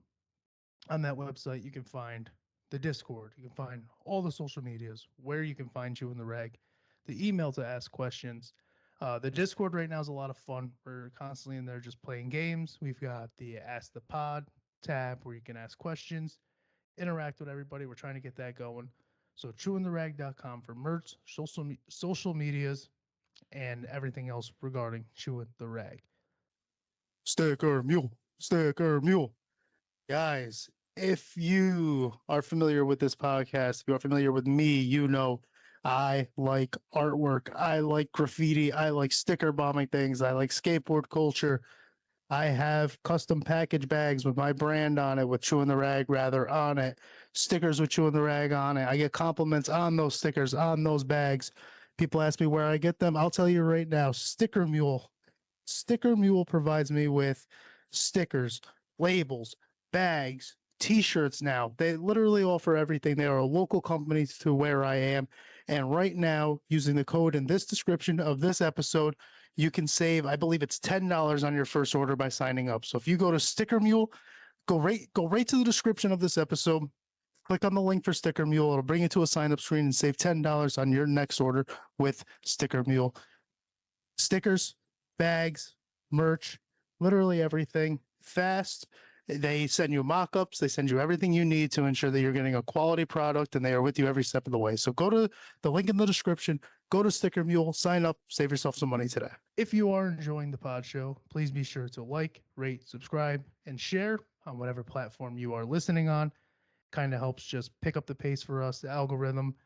on that website, you can find the Discord. You can find all the social medias where you can find you in the rag, the email to ask questions. The Discord right now is a lot of fun. We're constantly in there just playing games. We've got the Ask the Pod tab where you can ask questions, interact with everybody. We're trying to get that going. So chewintherag.com for merch, social medias, and everything else regarding Chewin' the Rag. Sticker mule, sticker mule. Guys, if you are familiar with this podcast, if you are familiar with me, you know I like artwork. I like graffiti. I like sticker bombing things. I like skateboard culture. I have custom package bags with my brand on it, with Chewin' the Rag rather on it, stickers with Chewin' the Rag on it. I get compliments on those stickers, on those bags. People ask me where I get them. I'll tell you right now, Sticker Mule. Sticker Mule provides me with stickers, labels, bags, t-shirts now. They literally offer everything. They are a local company to where I am. And right now, using the code in this description of this episode, you can save, I believe it's $10 on your first order by signing up. So if you go to Sticker Mule, go right to the description of this episode, click on the link for Sticker Mule. It'll bring you to a sign up screen and save $10 on your next order with Sticker Mule. Stickers, bags, merch, literally everything. Fast. They send you mock-ups. They send you everything you need to ensure that you're getting a quality product, and they are with you every step of the way. So go to the link in the description, go to Sticker Mule, sign up, save yourself some money today. If you are enjoying the pod show, please be sure to like, rate, subscribe, and share on whatever platform you are listening on. Kind of helps just pick up the pace for us, the algorithm,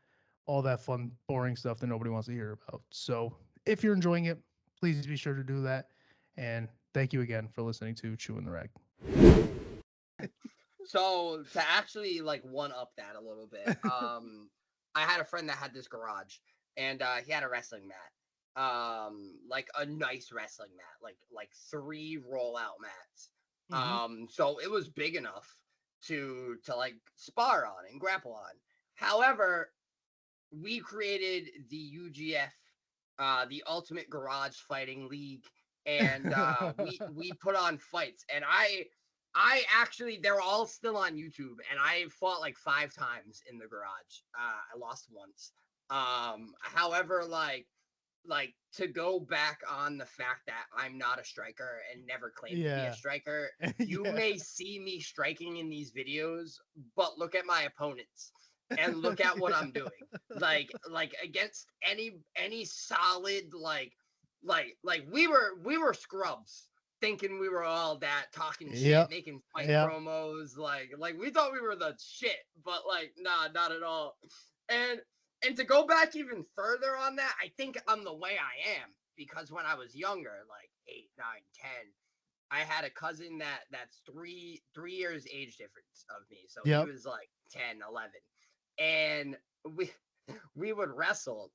all that fun, boring stuff that nobody wants to hear about. So if you're enjoying it, please be sure to do that. And thank you again for listening to Chewin' the Rag. So to actually like one up that a little bit, I had a friend that had this garage, and he had a wrestling mat, like a nice wrestling mat, like 3 rollout mats. Hmm. So it was big enough to like spar on and grapple on. However, we created the UGF, the Ultimate Garage Fighting League, and we put on fights. And I actually, they're all still on YouTube, and I fought like 5 times in the garage. I lost once. However, like to go back on the fact that I'm not a striker and never claimed to be a Yeah. striker, you Yeah. may see me striking in these videos, but look at my opponents and look at what Yeah. I'm doing. Like against any solid like we were scrubs thinking we were all that, talking shit, Yep. making fight Yep. promos, like we thought we were the shit, but like nah, not at all. And and to go back even further on that, I think I'm the way I am because when I was younger, like 8, 9, 10, I had a cousin that's three years age difference of me. So he Yep. was like 10, 11. And we we would wrestle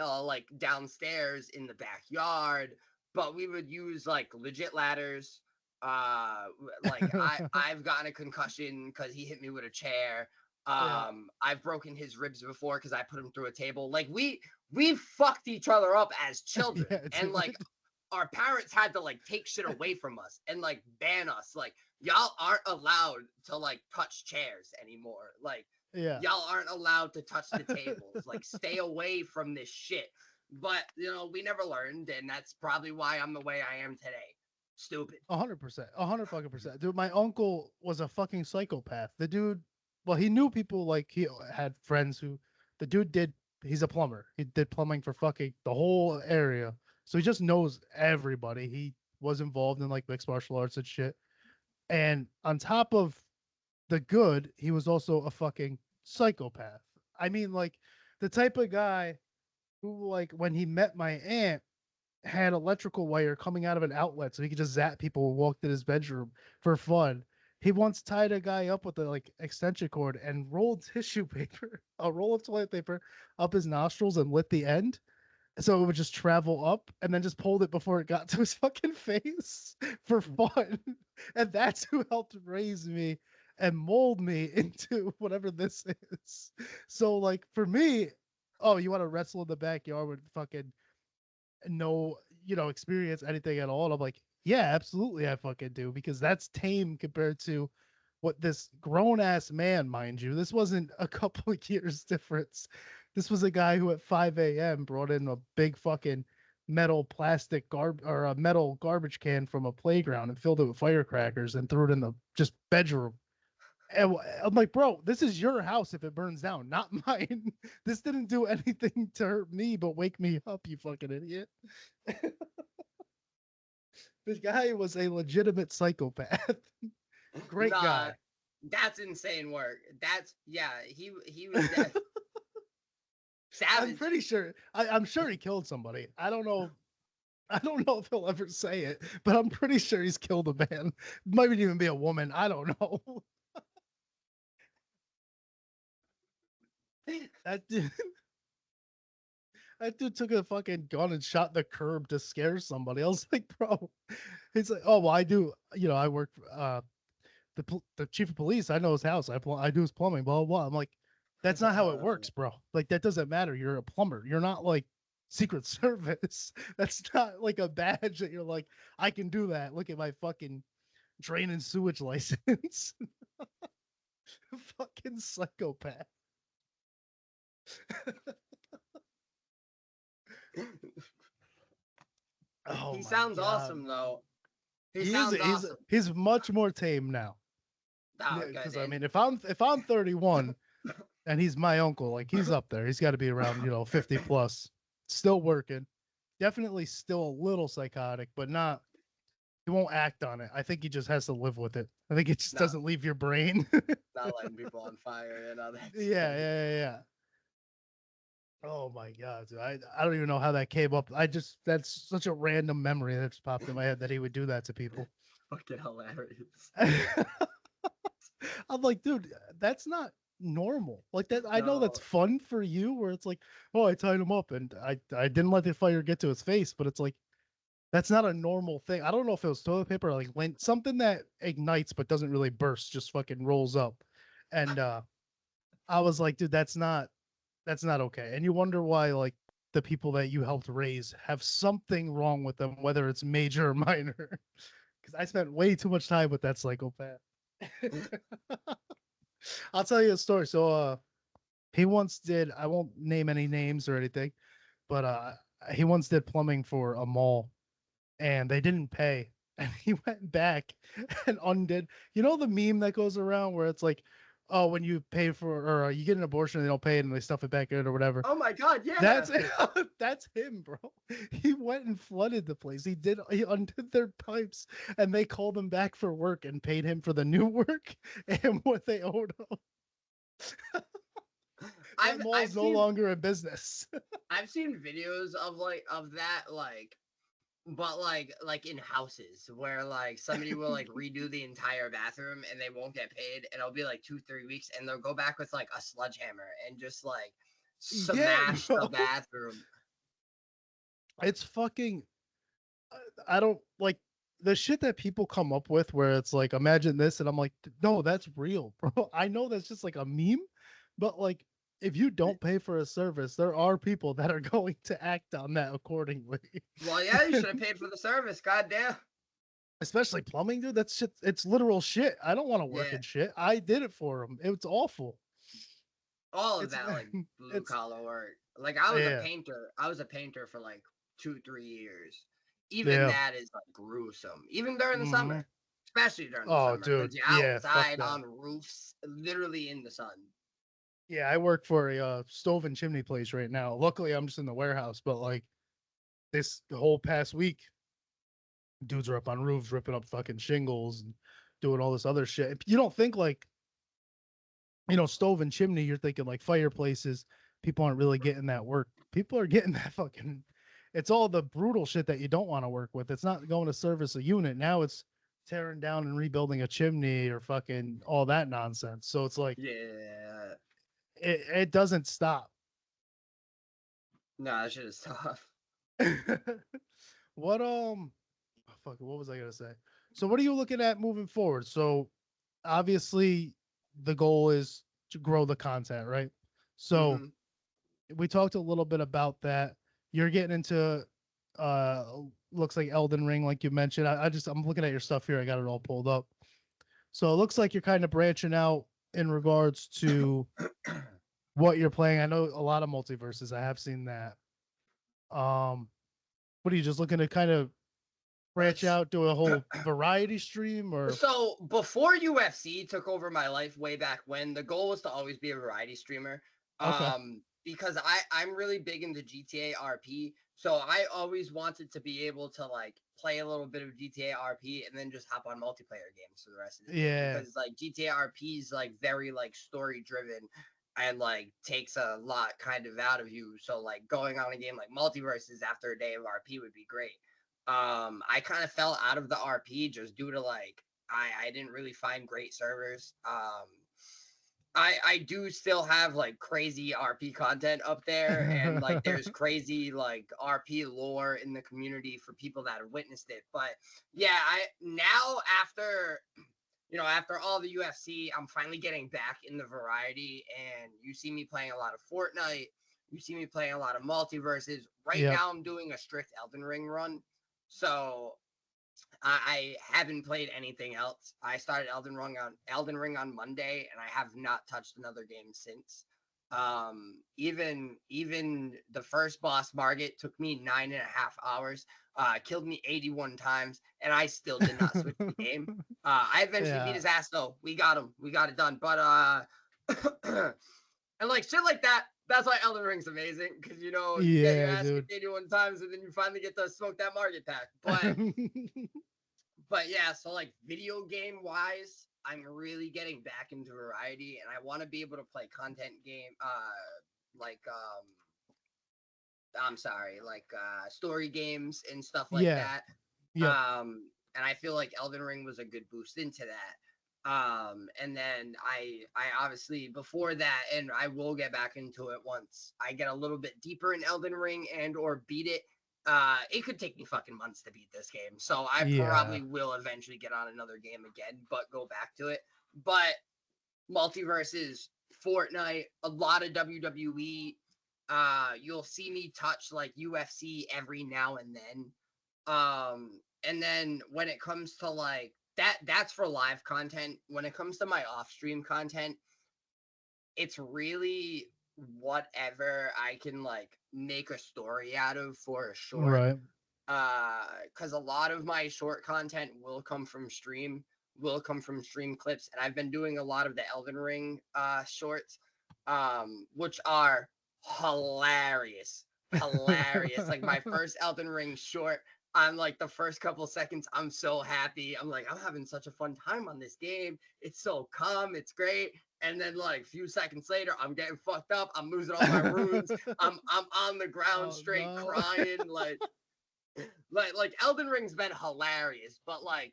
like downstairs in the backyard, but we would use like legit ladders. Like I've gotten a concussion because he hit me with a chair. Yeah. I've broken his ribs before because I put him through a table. Like we fucked each other up as children, Yeah, and dude. like our parents had to like take shit away from us and like ban us. Like y'all aren't allowed to like touch chairs anymore. Like Yeah. y'all aren't allowed to touch the tables. Like stay away from this shit. But we never learned, and that's probably why I'm the way I am today. Stupid. 100%. 100 fucking percent. Dude, my uncle was a fucking psychopath. The dude, well, he knew people, like he had friends who the dude did he's a plumber. He did plumbing for fucking the whole area. So he just knows everybody. He was involved in like mixed martial arts and shit. And on top of the good, he was also a fucking psychopath. I mean, like the type of guy who, like, when he met my aunt, had electrical wire coming out of an outlet so he could just zap people who walked in his bedroom for fun. He once tied a guy up with a like extension cord and rolled tissue paper, a roll of toilet paper, up his nostrils and lit the end so it would just travel up and then just pulled it before it got to his fucking face for fun. And that's who helped raise me and mold me into whatever this is. So like for me, oh, you want to wrestle in the backyard with fucking no, experience anything at all? And I'm like, yeah, absolutely I fucking do, because that's tame compared to what this grown ass man, mind you, this wasn't a couple of years difference. This was a guy who at 5 a.m. brought in a big fucking metal plastic or a metal garbage can from a playground and filled it with firecrackers and threw it in the just bedroom. And I'm like, bro, this is your house if it burns down, not mine. This didn't do anything to hurt me but wake me up, you fucking idiot. This guy was a legitimate psychopath. Great Nah, guy. that's insane work. That's yeah. He was I'm savage. pretty sure. I'm sure he killed somebody. I don't know. I don't know if he'll ever say it, but I'm pretty sure he's killed a man. Might even be a woman. I don't know. That dude, that dude took a fucking gun and shot the curb to scare somebody. I was like, bro. He's like, oh well, I do. I work. The chief of police. I know his house. I do his plumbing. Blah blah blah. I'm like, that's not how it works, bro. Like that doesn't matter. You're a plumber. You're not like Secret Service. That's not like a badge that you're like, I can do that. Look at my fucking drain and sewage license. Fucking psychopath. Oh He my sounds god. awesome though. He He is sounds awesome. he's much more tame now. Oh, good. Because I And mean, if I'm 31 and he's my uncle, like he's up there. He's got to be around 50 plus, still working. Definitely still a little psychotic, but not. He won't act on it. I think he just has to live with it. I think it just not doesn't leave your brain. not lighting people on fire. That's Yeah, yeah, yeah, yeah. Oh my god, dude. I don't even know how that came up. That's such a random memory that just popped in my head that he would do that to people. fucking hilarious. I'm like, dude, that's not normal. Like that, I know that's No. fun for you, where it's like, oh, I tied him up and I didn't let the fire get to his face, but it's like that's not a normal thing. I don't know if it was toilet paper or like lint, something that ignites but doesn't really burst, just fucking rolls up. And I was like, dude, that's not okay. And you wonder why like the people that you helped raise have something wrong with them, whether it's major or minor. Because I spent way too much time with that psychopath. I'll tell you a story. So he once did, I won't name any names or anything, but he once did plumbing for a mall and they didn't pay. And he went back and undid. You know the meme that goes around where it's like, oh, when you pay for or you get an abortion, they don't pay it and they stuff it back in or whatever. Oh my God, yeah. That's that's him, bro. He went and flooded the place. He undid their pipes and they called him back for work and paid him for the new work and what they owed him. That I've mall's no seen longer in business. I've seen videos of like of that like but like in houses where like somebody will like redo the entire bathroom and they won't get paid and it'll be like 2-3 weeks and they'll go back with like a sledgehammer and just like Yeah, smash the bro. bathroom. It's fucking I don't like the shit that people come up with where it's like imagine this and I'm like no, that's real, bro. I know that's just like a meme, but like if you don't pay for a service, there are people that are going to act on that accordingly. Well, yeah, you should have paid for the service. God damn. Especially plumbing, dude. That's shit. It's literal shit. I don't want to work Yeah, in shit. I did it for him. It's awful. all of It's that like blue it's collar work. Like I was a yeah, painter. I was a painter for like 2-3 years. Even yeah. that is like gruesome. Even during the Hmm. summer, especially during the Oh, summer, dude. because you're Yeah, fuck outside that. on roofs, literally in the sun. Yeah, I work for a stove and chimney place right now. Luckily, I'm just in the warehouse, but like this whole past week, dudes are up on roofs ripping up fucking shingles and doing all this other shit. You don't think like stove and chimney. You're thinking like fireplaces. People aren't really getting that work. People are getting that fucking. It's all the brutal shit that you don't want to work with. It's not going to service a unit. Now it's tearing down and rebuilding a chimney or fucking all that nonsense. So it's like Yeah. it doesn't stop. No, that shit is tough. What fuck, what was I gonna say? So what are you looking at moving forward? So obviously the goal is to grow the content, right? So Hmm. we talked a little bit about that. You're getting into uh looks like Elden Ring, like you mentioned. I'm looking at your stuff here. I got it all pulled up. So it looks like you're kind of branching out in regards to what you're playing. I know a lot of multiverses. I have seen that. Um, what are you just looking to kind of branch out, do a whole variety stream, or So before UFC took over my life way back when, the goal was to always be a variety streamer. okay, Because I'm really big into GTA RP, so I always wanted to be able to like play a little bit of GTA RP and then just hop on multiplayer games for the rest of the day yeah, because like GTA RP is like very like story driven and like takes a lot kind of out of you. So like going on a game like Multiverses after a day of RP would be great. I kind of fell out of the RP just due to like I didn't really find great servers. I do still have like crazy RP content up there, and like there's crazy like RP lore in the community for people that have witnessed it. But yeah, I now after all the UFC, I'm finally getting back in the variety, and you see me playing a lot of Fortnite. You see me playing a lot of multiverses. Right yep, now, I'm doing a strict Elden Ring run, so I haven't played anything else. I started Elden Ring on Monday, and I have not touched another game since. Even the first boss Margit took me 9.5 hours. Killed me 81 times, and I still did not switch the game. I eventually beat yeah, his ass though. We got him. We got it done. But and like shit like that. That's why Elden Ring's amazing because you get your yeah, ass dude. kicked 81 times, and then you finally get to smoke that Margit pack. But yeah, so like video game wise, I'm really getting back into variety, and I want to be able to play content game, like I'm sorry, like story games and stuff like Yeah, that. yep, And I feel like Elden Ring was a good boost into that. And then I obviously before that, and I will get back into it once I get a little bit deeper in Elden Ring and or beat it. It could take me fucking months to beat this game, so I Yeah. probably will eventually get on another game again, but go back to it. But multiverses, Fortnite, a lot of WWE. You'll see me touch like UFC every now and then. And then when it comes to like that's for live content. When it comes to my off stream content, it's really whatever I can like make a story out of for a short. Right. Because a lot of my short content will come from stream clips, and I've been doing a lot of the Elden Ring shorts, which are hilarious, hilarious. Like my first Elden Ring short, I'm like the first couple seconds, I'm so happy. I'm like, I'm having such a fun time on this game. It's so calm, it's great. And then like a few seconds later, I'm getting fucked up. I'm losing all my runes. I'm on the ground Oh straight no. crying like Elden Ring's been hilarious, but like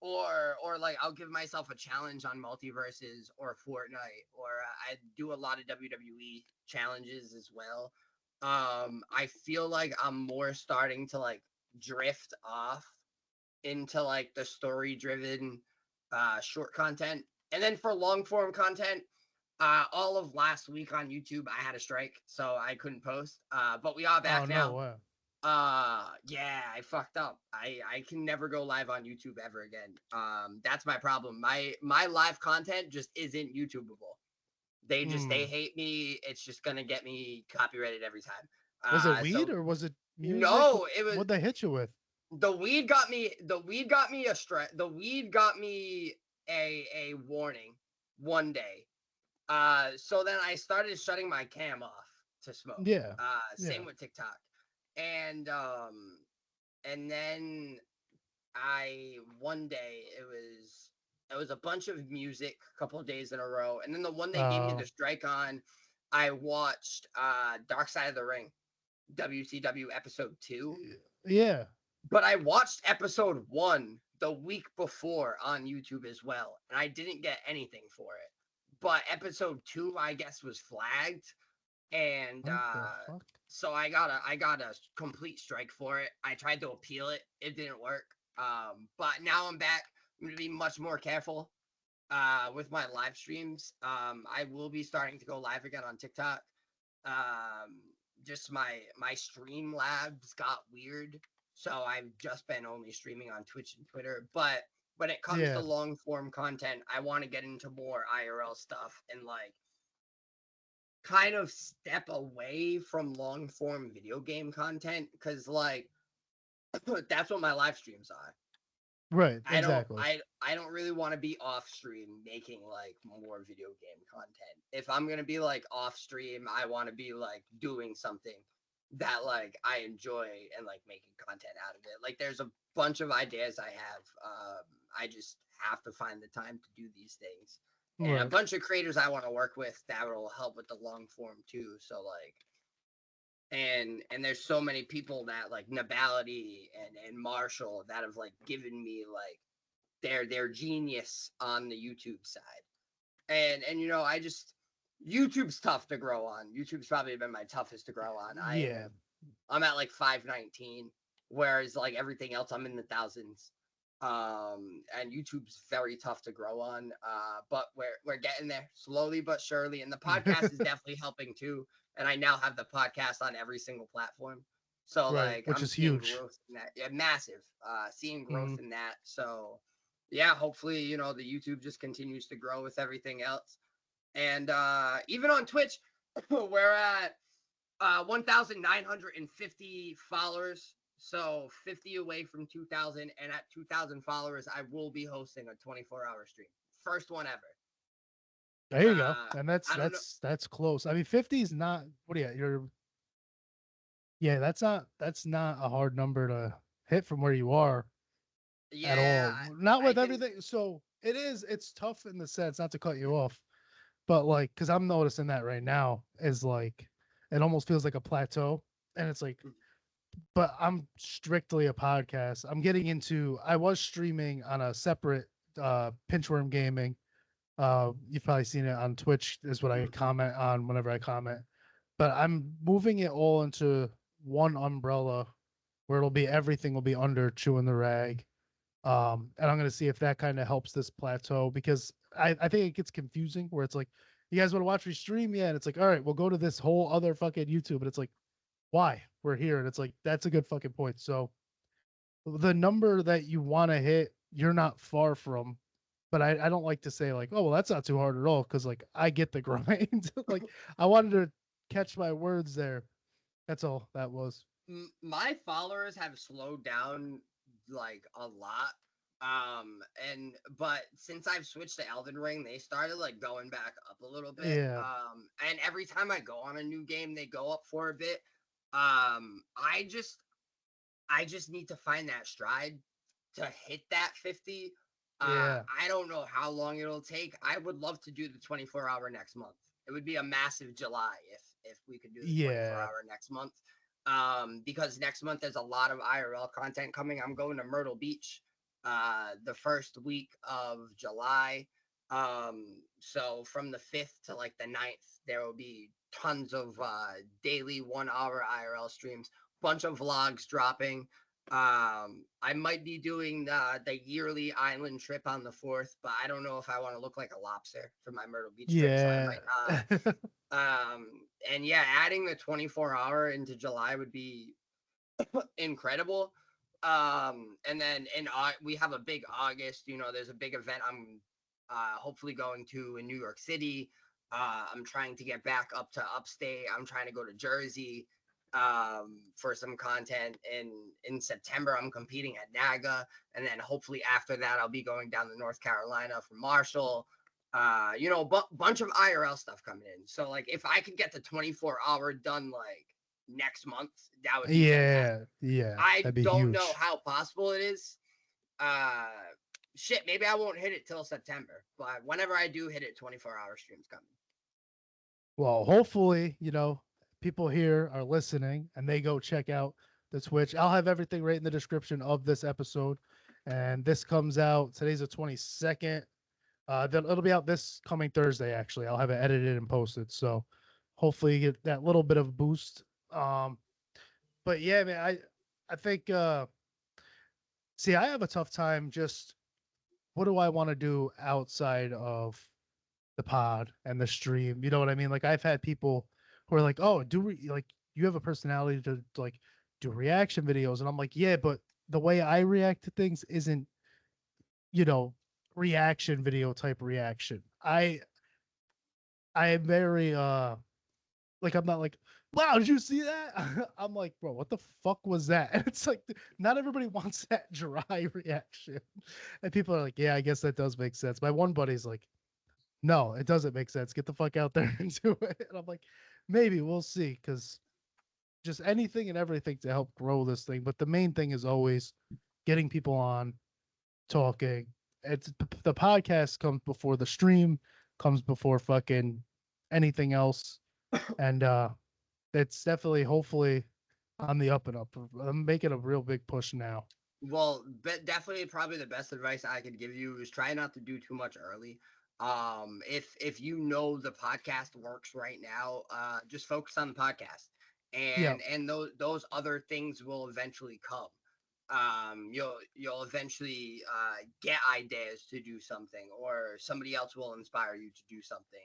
or like I'll give myself a challenge on multiverses or Fortnite, or I do a lot of WWE challenges as well. I feel like I'm more starting to like drift off into like the story driven short content. And then for long form content, all of last week on YouTube I had a strike, so I couldn't post. But we are Oh back no now. way. Yeah, I fucked up. I can never go live on YouTube ever again. That's my problem. My live content just isn't YouTubeable. They Hmm. hate me. It's just gonna get me copyrighted every time. Was it weed So or was it music? no, it was What'd they hit you with? the weed got me a strike. The weed got me a warning one day. So then I started shutting my cam off to smoke. Yeah. Same Yeah. with TikTok. And and then I one day it was a bunch of music a couple of days in a row. And then the one they gave me Uh the strike on, I watched Dark Side of the Ring, WCW episode 2. yeah. But I watched episode 1 the week before on YouTube as well, and I didn't get anything for it. But episode 2 I guess was flagged, and What the fuck? so I got a complete strike for it. I tried to appeal it, it didn't work. But now I'm back. I'm gonna be much more careful with my live streams. I will be starting to go live again on TikTok. Um, just my stream labs got weird, so I've just been only streaming on Twitch and Twitter. But when it comes to Yeah. long form content, I want to get into more IRL stuff and like kind of step away from long form video game content, because like that's what my live streams are. Right. I don't Exactly. I I don't really want to be off stream making like more video game content. If I'm gonna be like off stream, I want to be like doing something that like I enjoy and like making content out of it. Like there's a bunch of ideas I have. I just have to find the time to do these things. And a Right. bunch of creators I want to work with that will help with the long form too. So like and there's so many people that like Nabality and Marshall that have like given me like their genius on the YouTube side. And you know, I just YouTube's tough to grow on. YouTube's probably been my toughest to grow on. Yeah. I'm at like 519, whereas like everything else I'm in the thousands. And YouTube's very tough to grow on. But we're getting there slowly but surely. And the podcast is definitely helping too. And I now have the podcast on every single platform. So Right. like Which I'm is seeing huge. growth in that. Yeah, massive. Seeing growth Hmm. in that. So yeah, hopefully, you know, the YouTube just continues to grow with everything else. And even on Twitch, we're at 1,950 followers. So 50 away from 2,000. And at 2,000 followers, I will be hosting a 24-hour stream. First one ever. There you go. And I don't know. that's close. I mean, 50 is not. What do you? You're. Yeah. That's not a hard number to hit from where you are at Yeah, all. Not I with can. everything. So it is. It's tough in the sense, not to cut you off, but like, because I'm noticing that right now is like, it almost feels like a plateau, and it's like, but I'm strictly a podcast. I'm getting into. I was streaming on a separate Pinchworm Gaming. You've probably seen it on Twitch. Is what I comment on whenever I comment. But I'm moving it all into one umbrella where it'll be everything will be under Chewin the Rag. And I'm gonna see if that kind of helps this plateau because I think it gets confusing where it's like, you guys want to watch me stream? Yeah, and it's like, all right, we'll go to this whole other fucking YouTube, and it's like, why? We're here, and it's like that's a good fucking point. So the number that you want to hit, you're not far from. But I don't like to say like, oh well, that's not too hard at all, because like I get the grind. Like I wanted to catch my words there. That's all that was. My followers have slowed down like a lot. And but since I've switched to Elden Ring, they started like going back up a little bit. Yeah, And every time I go on a new game, they go up for a bit. I just need to find that stride to hit that 50. yeah, I don't know how long it'll take. I would love to do the 24-hour next month. It would be a massive July if we could do the 24 yeah, hour next month. Because next month there's a lot of IRL content coming. I'm going to Myrtle Beach the first week of July. So from the 5th to like the 9th, there will be tons of daily 1 hour IRL streams, bunch of vlogs dropping. I might be doing the yearly island trip on the 4th, but I don't know if I want to look like a lobster for my Myrtle Beach trip, so I yeah. might not. And yeah, adding the 24-hour into July would be incredible. And then we have a big August. There's a big event I'm hopefully going to in New York City. I'm trying to get back up to upstate. I'm trying to go to Jersey for some content. In September, I'm competing at NAGA, and then hopefully after that, I'll be going down to North Carolina for Marshall. Bunch of IRL stuff coming in. So like, if I could get the 24-hour done like next month, that would be fantastic. Yeah, yeah, I that'd be don't know huge. how possible it is. Uh, Shit, maybe I won't hit it till September, but whenever I do hit it, 24-hour streams coming. Well, hopefully, people here are listening and they go check out the Twitch. I'll have everything right in the description of this episode. And this comes out today's the 22nd. Then it'll be out this coming Thursday, actually. I'll have it edited and posted. So hopefully you get that little bit of boost. But yeah, man, I think see, I have a tough time just what do I want to do outside of the pod and the stream? You know what I mean? Like I've had people who are like, "Oh, like you have a personality to like do reaction videos," and I'm like, "Yeah, but the way I react to things isn't, you know, reaction video type reaction. I am very like I'm not like, wow, did you see that? I'm like, bro, what the fuck was that? And it's like not everybody wants that dry reaction. And people are like, yeah, I guess that does make sense. My one buddy's like, no, it doesn't make sense. Get the fuck out there and do it. And I'm like, maybe we'll see, because just anything and everything to help grow this thing. But the main thing is always getting people on, talking. It's the podcast comes before the stream, comes before fucking anything else. And it's definitely, hopefully, on the up and up. I'm making a real big push now. Well, definitely, probably the best advice I could give you is try not to do too much early. If you know the podcast works right now, just focus on the podcast, Yeah, and those other things will eventually come. You'll eventually get ideas to do something, or somebody else will inspire you to do something.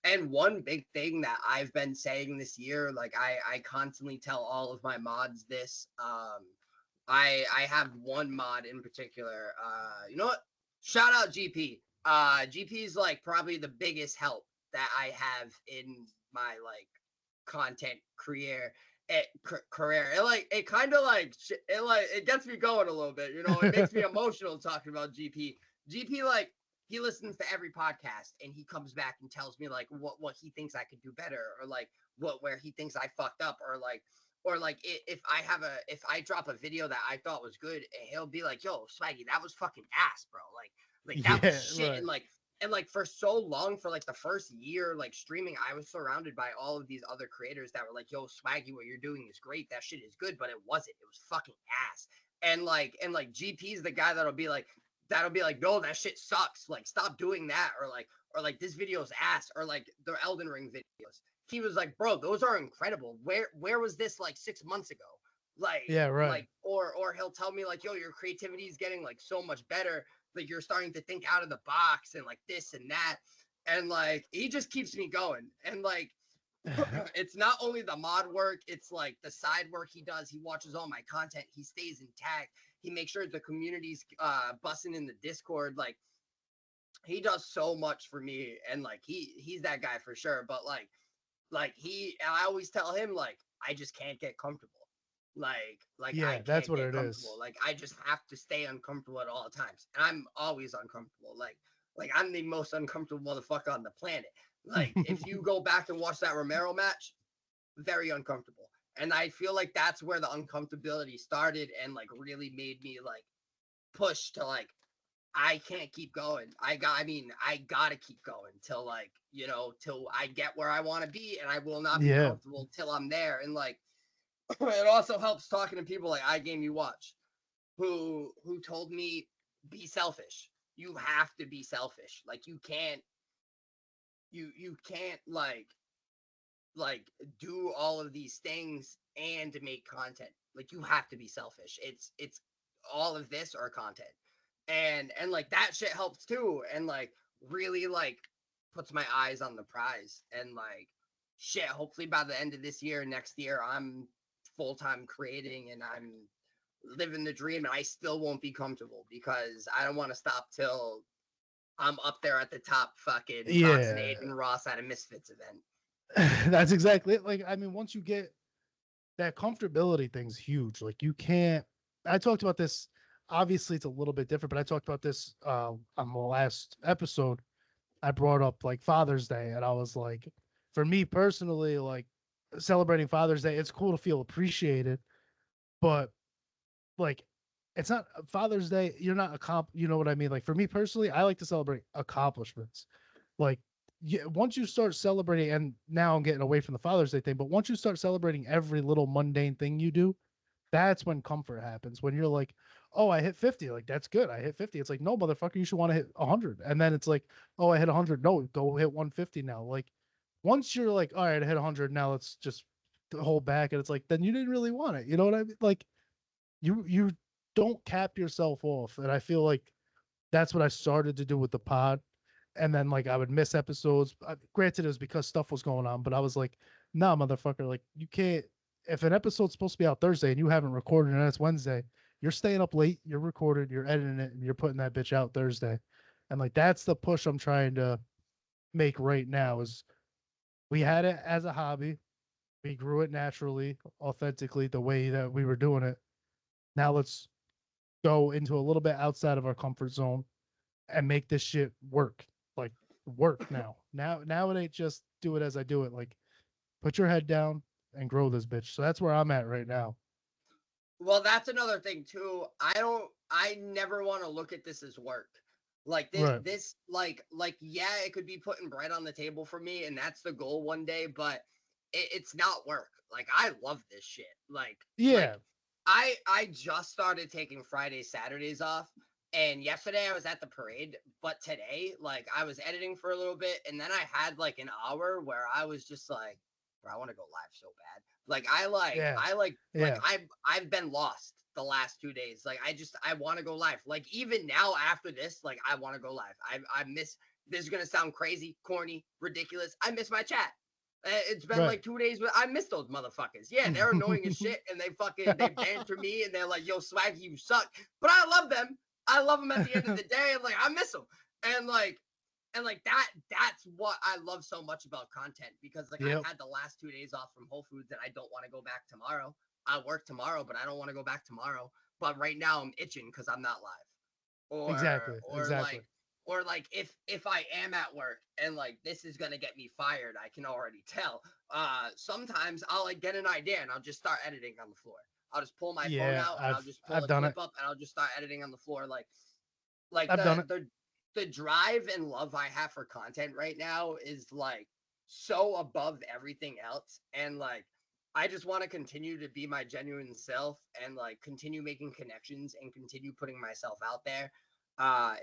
And one big thing that I've been saying this year, like I constantly tell all of my mods this. I have one mod in particular. You know what? Shout out GP. GP is like probably the biggest help that I have in my like content career. Career. It kind of like it gets me going a little bit. It makes me emotional talking about GP. GP like he listens to every podcast and he comes back and tells me like what he thinks I could do better, or like where he thinks I fucked up, or like if I drop a video that I thought was good, he'll be like, "Yo, Swaggy, that was fucking ass, bro. Like that was yeah, shit." right. And for so long, for like the first year like streaming, I was surrounded by all of these other creators that were like, "Yo, Swaggy, what you're doing is great. That shit is good," but it wasn't. It was fucking ass. And like GP's the guy that'll be like, that'll be like, no, that shit sucks. Like, stop doing that. Or like this video's ass, or like the Elden Ring videos. He was like, bro, those are incredible. Where was this like 6 months ago? Yeah, right. Or he'll tell me like, yo, your creativity is getting like so much better. Like you're starting to think out of the box and like this and that. And like he just keeps me going. And like it's not only the mod work, it's like the side work he does. He watches all my content, he stays intact, he makes sure the community's busting in the Discord. Like he does so much for me, and like he's that guy for sure. But like I always tell him like I just can't get comfortable. Like I Yeah, that's can't what get it comfortable. is. Like I just have to stay uncomfortable at all times. And I'm always uncomfortable. Like I'm the most uncomfortable motherfucker on the planet. Like if you go back and watch that Romero match, very uncomfortable. And I feel like that's where the uncomfortability started and like really made me like push to like I can't keep going. I gotta keep going till like, till I get where I want to be, and I will not be Yeah. comfortable till I'm there. And like it also helps talking to people like iGame You Watch, who told me be selfish. You have to be selfish. Like you can't like do all of these things and make content. Like you have to be selfish. It's all of this or content. And like that shit helps too. And like really like puts my eyes on the prize. And like shit, hopefully by the end of this year, next year, I'm full-time creating and I'm living the dream, and I still won't be comfortable because I don't want to stop till I'm up there at the top fucking boxing Yeah. Aiden Ross at a Misfits event. That's exactly it. Like, I mean, once you get that comfortability thing's huge. Like, you can't. I talked about this. Obviously, it's a little bit different, but I talked about this on the last episode. I brought up like Father's Day, and I was like, for me personally, like celebrating Father's Day, it's cool to feel appreciated, but like it's not Father's Day. You're not you know what I mean? Like for me personally, I like to celebrate accomplishments. Like yeah, once you start celebrating, and now I'm getting away from the Father's Day thing, but once you start celebrating every little mundane thing you do, that's when comfort happens. When you're like, oh, I hit 50, like that's good. I hit 50. It's like, no, motherfucker, you should want to hit 100. And then it's like, oh, I hit 100. No, go hit 150 now. Like once you're like, all right, I hit 100. Now let's just hold back. And it's like, then you didn't really want it. You know what I mean? Like you don't cap yourself off. And I feel like that's what I started to do with the pod. And then like I would miss episodes. Granted, it was because stuff was going on, but I was like, nah, motherfucker, like you can't. If an episode's supposed to be out Thursday and you haven't recorded and it's Wednesday, you're staying up late, you're recorded, you're editing it, and you're putting that bitch out Thursday. And like that's the push I'm trying to make right now. Is we had it as a hobby, we grew it naturally, authentically, the way that we were doing it. Now let's go into a little bit outside of our comfort zone and make this shit work. Like work now. Now it ain't just do it as I do it. Like put your head down and grow this bitch. So that's where I'm at right now. Well, that's another thing too. I never want to look at this as work. Like Right. this yeah, it could be putting bread on the table for me, and that's the goal one day, but it's not work. Like I love this shit. Like Yeah. I just started taking Fridays, Saturdays off. And yesterday I was at the parade, but today, like I was editing for a little bit, and then I had like an hour where I was just like, bro, I want to go live so bad. Like Yeah. like Yeah. I've been lost the last 2 days. Like I want to go live. Like even now after this, like I want to go live. I miss, this is gonna sound crazy, corny, ridiculous. I miss my chat. It's been Right. like 2 days, but I miss those motherfuckers. Yeah, they're annoying as shit, and they banter me, and they're like, "Yo, Swaggy, you suck," but I love them. I love them at the end of the day. And like I miss them, and like that's what I love so much about content, because like I've Yep. had the last 2 days off from Whole Foods, and I don't want to go back tomorrow. I work tomorrow, but I don't want to go back tomorrow. But right now I'm itching because I'm not live. or Exactly. or Exactly. like or like if I am at work and like this is gonna get me fired, I can already tell. Sometimes I'll like get an idea and I'll just start editing on the floor. I'll just pull my phone Yeah. out and I'll just pull I've a done clip it. up and I'll just start editing on the floor. Like I've done it. the drive and love I have for content right now is like so above everything else. And like I just want to continue to be my genuine self and like continue making connections and continue putting myself out there.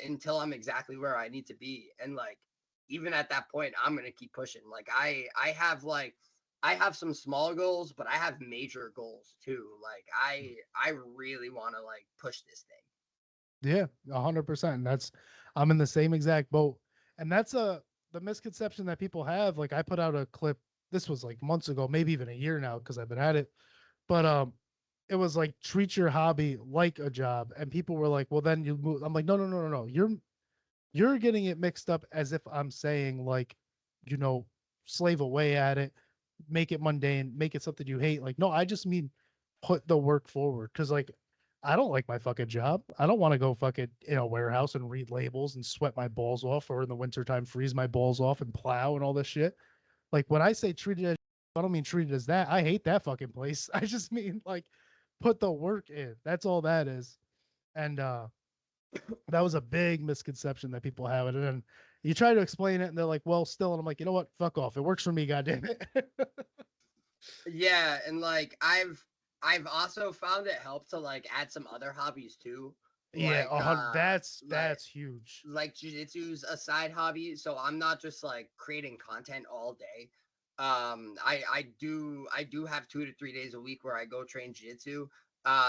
until I'm exactly where I need to be. And like, even at that point, I'm gonna keep pushing. Like I have some small goals, but I have major goals too. Like I really want to like push this thing. Yeah, 100%. I'm in the same exact boat. And that's the misconception that people have. Like I put out a clip, this was like months ago, maybe even a year now, because I've been at it. But it was like treat your hobby like a job. And people were like, well then you move. I'm like, no, no, no, no, no. You're getting it mixed up as if I'm saying like, you know, slave away at it, make it mundane, make it something you hate. Like, no, I just mean put the work forward. Cause like I don't like my fucking job. I don't want to go fucking in a warehouse and read labels and sweat my balls off, or in the wintertime freeze my balls off and plow and all this shit. Like when I say treat it as, I don't mean treat it as that. I hate that fucking place. I just mean like put the work in. That's all that is. And that was a big misconception that people have. And then you try to explain it and they're like, well, still. And I'm like, you know what? Fuck off. It works for me, goddamn it. Yeah, and like I've also found it helped to like add some other hobbies too. Yeah, Like that's huge. like jiu-jitsu's a side hobby, so I'm not just like creating content all day. I do have 2 to 3 days a week where I go train jiu-jitsu.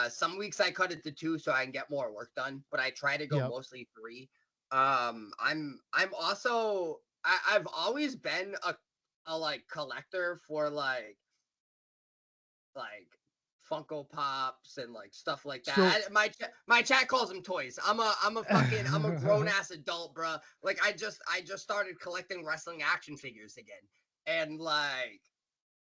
Some weeks I cut it to 2 so I can get more work done, but I try to go Yep. mostly 3. I'm also I've always been a like collector for like Funko Pops and like stuff like that. So My chat calls them toys. I'm a grown ass adult, bro. Like I just started collecting wrestling action figures again, and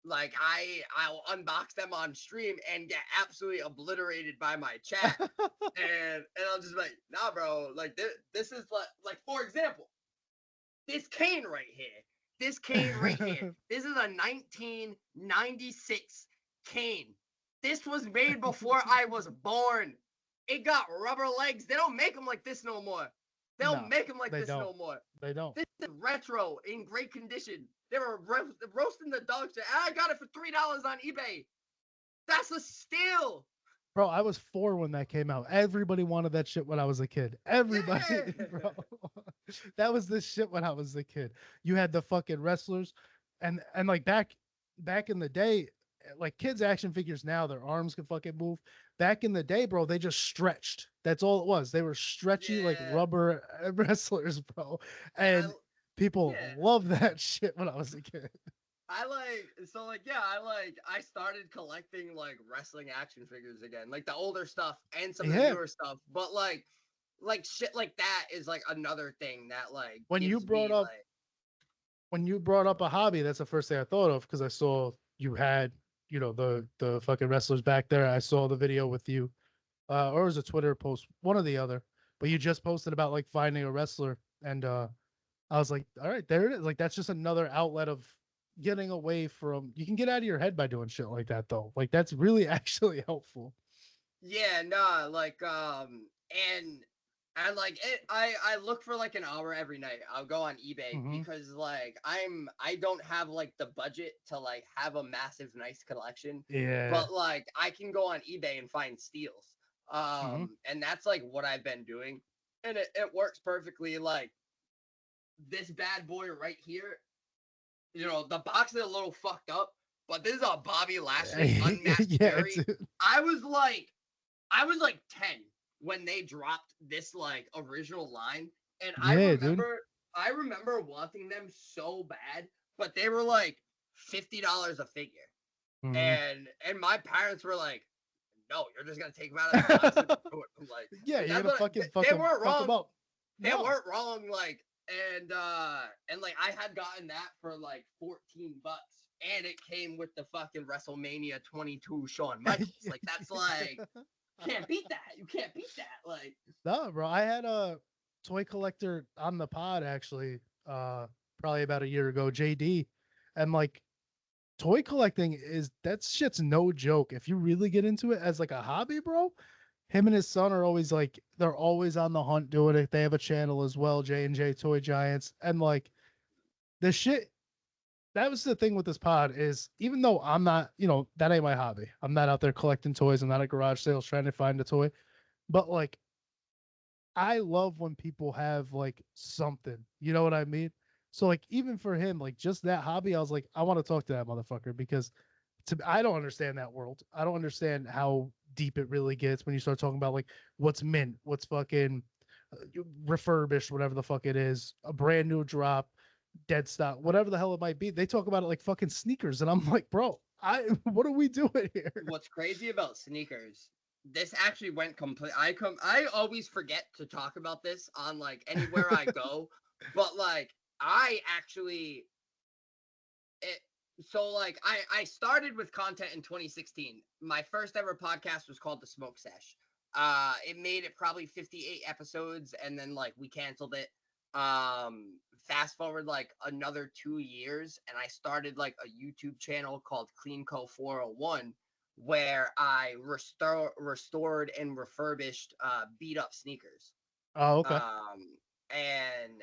I'll unbox them on stream and get absolutely obliterated by my chat, and I'll just be like, nah, bro. Like this is like for example, this cane right here. This cane right here. This is a 1996 cane. This was made before I was born. It got rubber legs. They don't make them like this no more. They don't no, make them like they this don't. no more. They don't. This is retro in great condition. They were roasting the dog shit. I got it for $3 on eBay. That's a steal. Bro, I was 4 when that came out. Everybody wanted that shit when I was a kid. Everybody, Yeah. bro. That was the shit when I was a kid. You had the fucking wrestlers, and like back in the day, like kids action figures now, their arms can fucking move. Back in the day, bro, they just stretched. That's all it was. They were stretchy like Yeah. rubber wrestlers, bro. And And people yeah. loved that shit when I was a kid. I started collecting like wrestling action figures again, like the older stuff and some of the Yeah. newer stuff. But like shit like that is like another thing that like When you gives brought me up like when you brought up a hobby, that's the first thing I thought of because I saw you had, the fucking wrestlers back there. I saw the video with you, or it was a Twitter post, one or the other. But you just posted about like finding a wrestler, and I was like, all right, there it is. Like that's just another outlet of getting away from. You can get out of your head by doing shit like that, though. Like that's really actually helpful. yeah, nah, like and like it I look for like an hour every night. I'll go on eBay Hmm. because like I don't have like the budget to like have a massive nice collection, Yeah. but like I can go on eBay and find steals. Hmm. And that's like what I've been doing. And it works perfectly. Like this bad boy right here, the box is a little fucked up, but this is a Bobby Lashley unmasked Yeah, it's Fury. I was like I was like 10 when they dropped this like original line, and yeah, dude. I remember wanting them so bad, but they were like $50 a figure. Hmm. And my parents were like, "No, you're just gonna take them out of the box." I'm like, Yeah, and you're that's gonna what fucking they weren't fuck them wrong. up. They No. weren't wrong. Like and like I had gotten that for like $14, and it came with the fucking WrestleMania 22 Shawn Michaels. Like that's like can't beat that. You can't beat that. Like No, bro. I had a toy collector on the pod actually, probably about a year ago, JD. And like toy collecting is that shit's no joke. If you really get into it as like a hobby, bro, him and his son are always like they're always on the hunt doing it. They have a channel as well, J&J Toy Giants. And like the shit that was the thing with this pod is even though I'm not, that ain't my hobby. I'm not out there collecting toys. I'm not at garage sales trying to find a toy. But like I love when people have like something. You know what I mean? So like even for him, like just that hobby, I was like, I want to talk to that motherfucker because I don't understand that world. I don't understand how deep it really gets when you start talking about like what's mint, what's fucking refurbished, whatever the fuck it is, a brand new drop, dead stock, whatever the hell it might be. They talk about it like fucking sneakers, and I'm like, bro, I what are we doing here? What's crazy about sneakers, this actually went complete. I always forget to talk about this on like anywhere I go, but like I actually it so like I started with content in 2016. My first ever podcast was called The Smoke Sesh. It made it probably 58 episodes, and then like we canceled it. Fast forward like another 2 years, and I started like a YouTube channel called CleanCo 401, where I restored and refurbished beat up sneakers. Oh, okay. And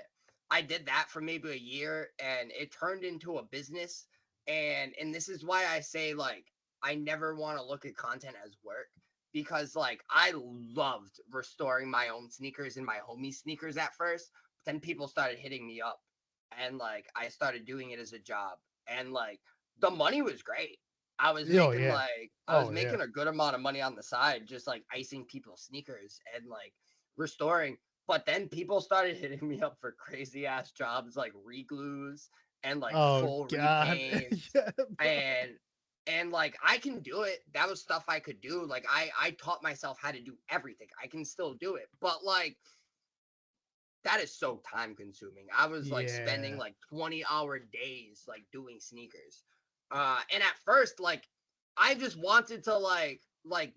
I did that for maybe a year, and it turned into a business. And this is why I say like I never want to look at content as work, because like I loved restoring my own sneakers and my homie sneakers at first, but then people started hitting me up, and like I started doing it as a job, and like the money was great. Oh yeah. I was Oh yeah. making a good amount of money on the side, just like icing people's sneakers and like restoring. But then people started hitting me up for crazy ass jobs like reglues and like Oh full god. repaints, Yeah, bro. and like I can do it. That was stuff I could do. Like I taught myself how to do everything. I can still do it. But like that is so time consuming. I was like spending Yeah. like 20-hour days like doing sneakers. And at first like I just wanted to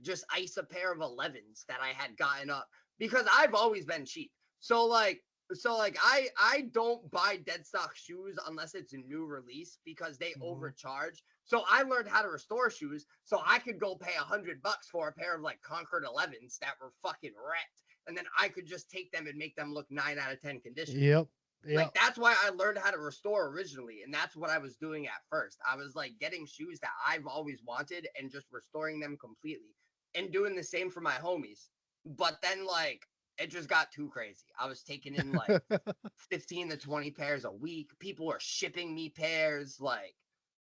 just ice a pair of 11s that I had gotten up, because I've always been cheap. So I don't buy dead stock shoes unless it's a new release, because they Mhm. overcharge. So I learned how to restore shoes so I could go pay $100 for a pair of like Concord 11s that were fucking wrecked, and then I could just take them and make them look 9 out of 10 condition. Yep. Like Yep. that's why I learned how to restore originally, and that's what I was doing at first. I was like getting shoes that I've always wanted and just restoring them completely, and doing the same for my homies. But then like it just got too crazy. I was taking in like 15 to 20 pairs a week. People were shipping me pairs. Like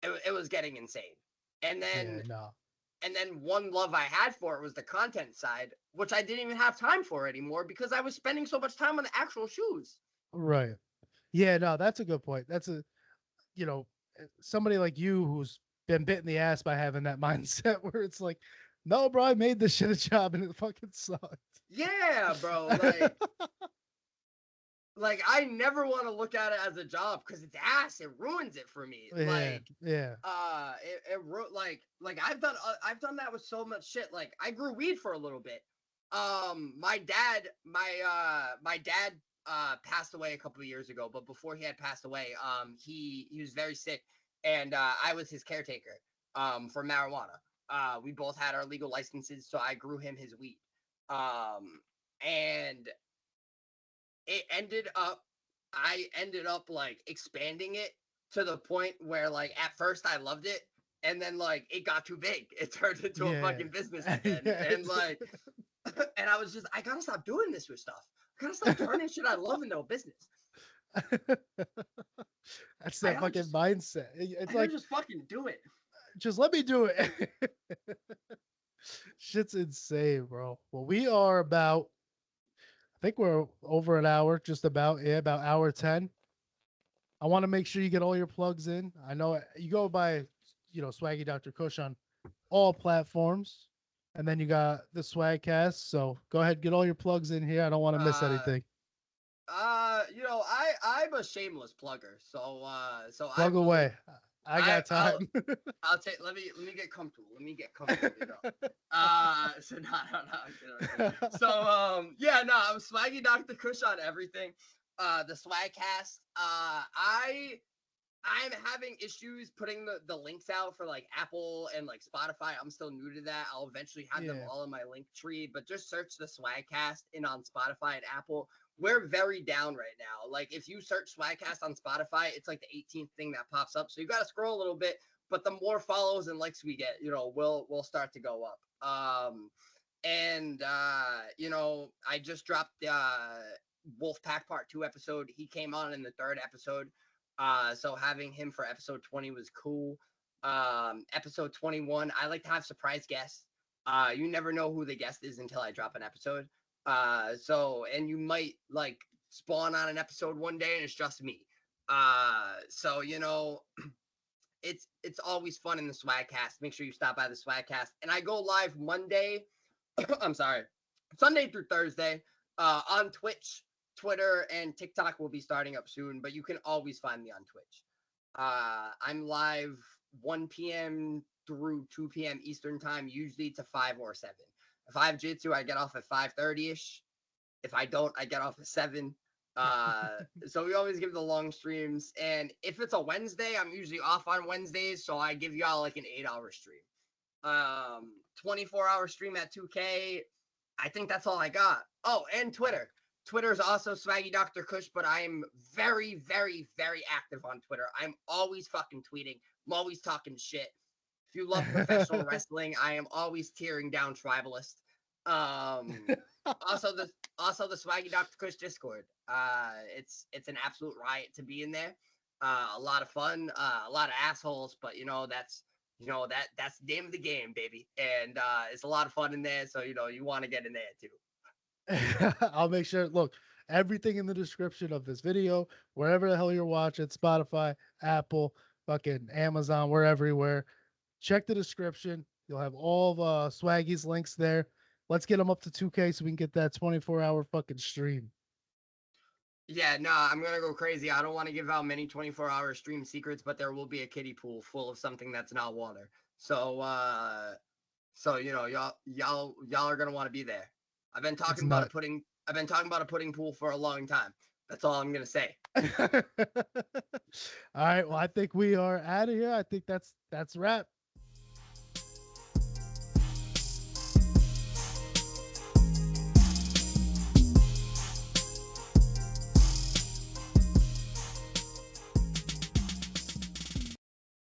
it was getting insane. And Yeah, then no. one love I had for it was the content side, which I didn't even have time for anymore because I was spending so much time on the actual shoes. Right. Yeah, no, that's a good point. That's a somebody like you who's been bit in the ass by having that mindset where it's like, no, bro, I made this shit a job and it fucking sucked. Yeah, bro. Like I never want to look at it as a job because it's ass. It ruins it for me. Yeah, yeah, Like I've done that with so much shit. Like I grew weed for a little bit. My dad passed away a couple of years ago, but before he had passed away, he was very sick, and I was his caretaker for marijuana. We both had our legal licenses, so I grew him his weed. And it ended up I ended up like expanding it to the point where like at first I loved it, and then like it got too big. It turned into a yeah, fucking business again. yeah. And like and I was just I gotta stop doing this with stuff. I gotta stop turning shit I love into a business. That's I that gotta fucking just mindset. I It's gotta like, just fucking do it. just let me do it. Shit's insane, bro. Well, we are about, I think we're over an hour, just about, yeah, about hour 10. I want to make sure you get all your plugs in. I know you go by, Swaggy Dr Kush on all platforms. And then you got the Swagcast. So go ahead, get all your plugs in here. I don't want to miss Uh anything. I'm a shameless plugger, so I Plug will away. I got I'll time. take. Let me get comfortable. Let me get comfortable. So no, no, no. Okay. So yeah, no. I'm Swaggy Dr Kush on everything. The Swagcast. I'm having issues putting the links out for like Apple and like Spotify. I'm still new to that. I'll eventually have them Yeah. all in my link tree, but just search the Swagcast in on Spotify and Apple. We're very down right now. Like if you search Swagcast on Spotify, it's like the 18th thing that pops up. So you got to scroll a little bit, but the more follows and likes we get, we'll start to go up. And I just dropped the Wolfpack Part 2 episode. He came on in the third episode. So having him for episode 20 was cool. Episode 21, I like to have surprise guests. You never know who the guest is until I drop an episode. And you might like spawn on an episode one day and it's just me. So it's always fun in the Swagcast. Make sure you stop by the Swagcast. And I go live Monday. I'm sorry, Sunday through Thursday on Twitch, Twitter, and TikTok will be starting up soon. But you can always find me on Twitch. I'm live 1 p.m. through 2 p.m. Eastern time, usually to 5 or 7. If I have jitsu, I get off at 5:30ish. If I don't, I get off at 7. So we always give the long streams. And if it's a Wednesday, I'm usually off on Wednesdays. So I give y'all like an 8-hour stream. 24-hour stream at 2K. I think that's all I got. Oh, and Twitter. Twitter is also Swaggy Dr Kush, but I am very, very, very active on Twitter. I'm always fucking tweeting. I'm always talking shit. If you love professional wrestling, I am always tearing down Tribalist. Also the Swaggy Dr Kush Discord. It's an absolute riot to be in there. A lot of fun, a lot of assholes, but that's that's the name of the game, baby. And it's a lot of fun in there, so you want to get in there too. I'll make sure. Look, everything in the description of this video, wherever the hell you're watching, Spotify, Apple, fucking Amazon, we're everywhere. Check the description. You'll have all of Swaggy's links there. Let's get them up to 2K so we can get that 24-hour fucking stream. Yeah, no, I'm gonna go crazy. I don't want to give out many 24-hour stream secrets, but there will be a kiddie pool full of something that's not water. So y'all are gonna want to be there. I've been talking about a pudding pool for a long time. That's all I'm gonna say. All right, well, I think we are out of here. I think that's a wrap.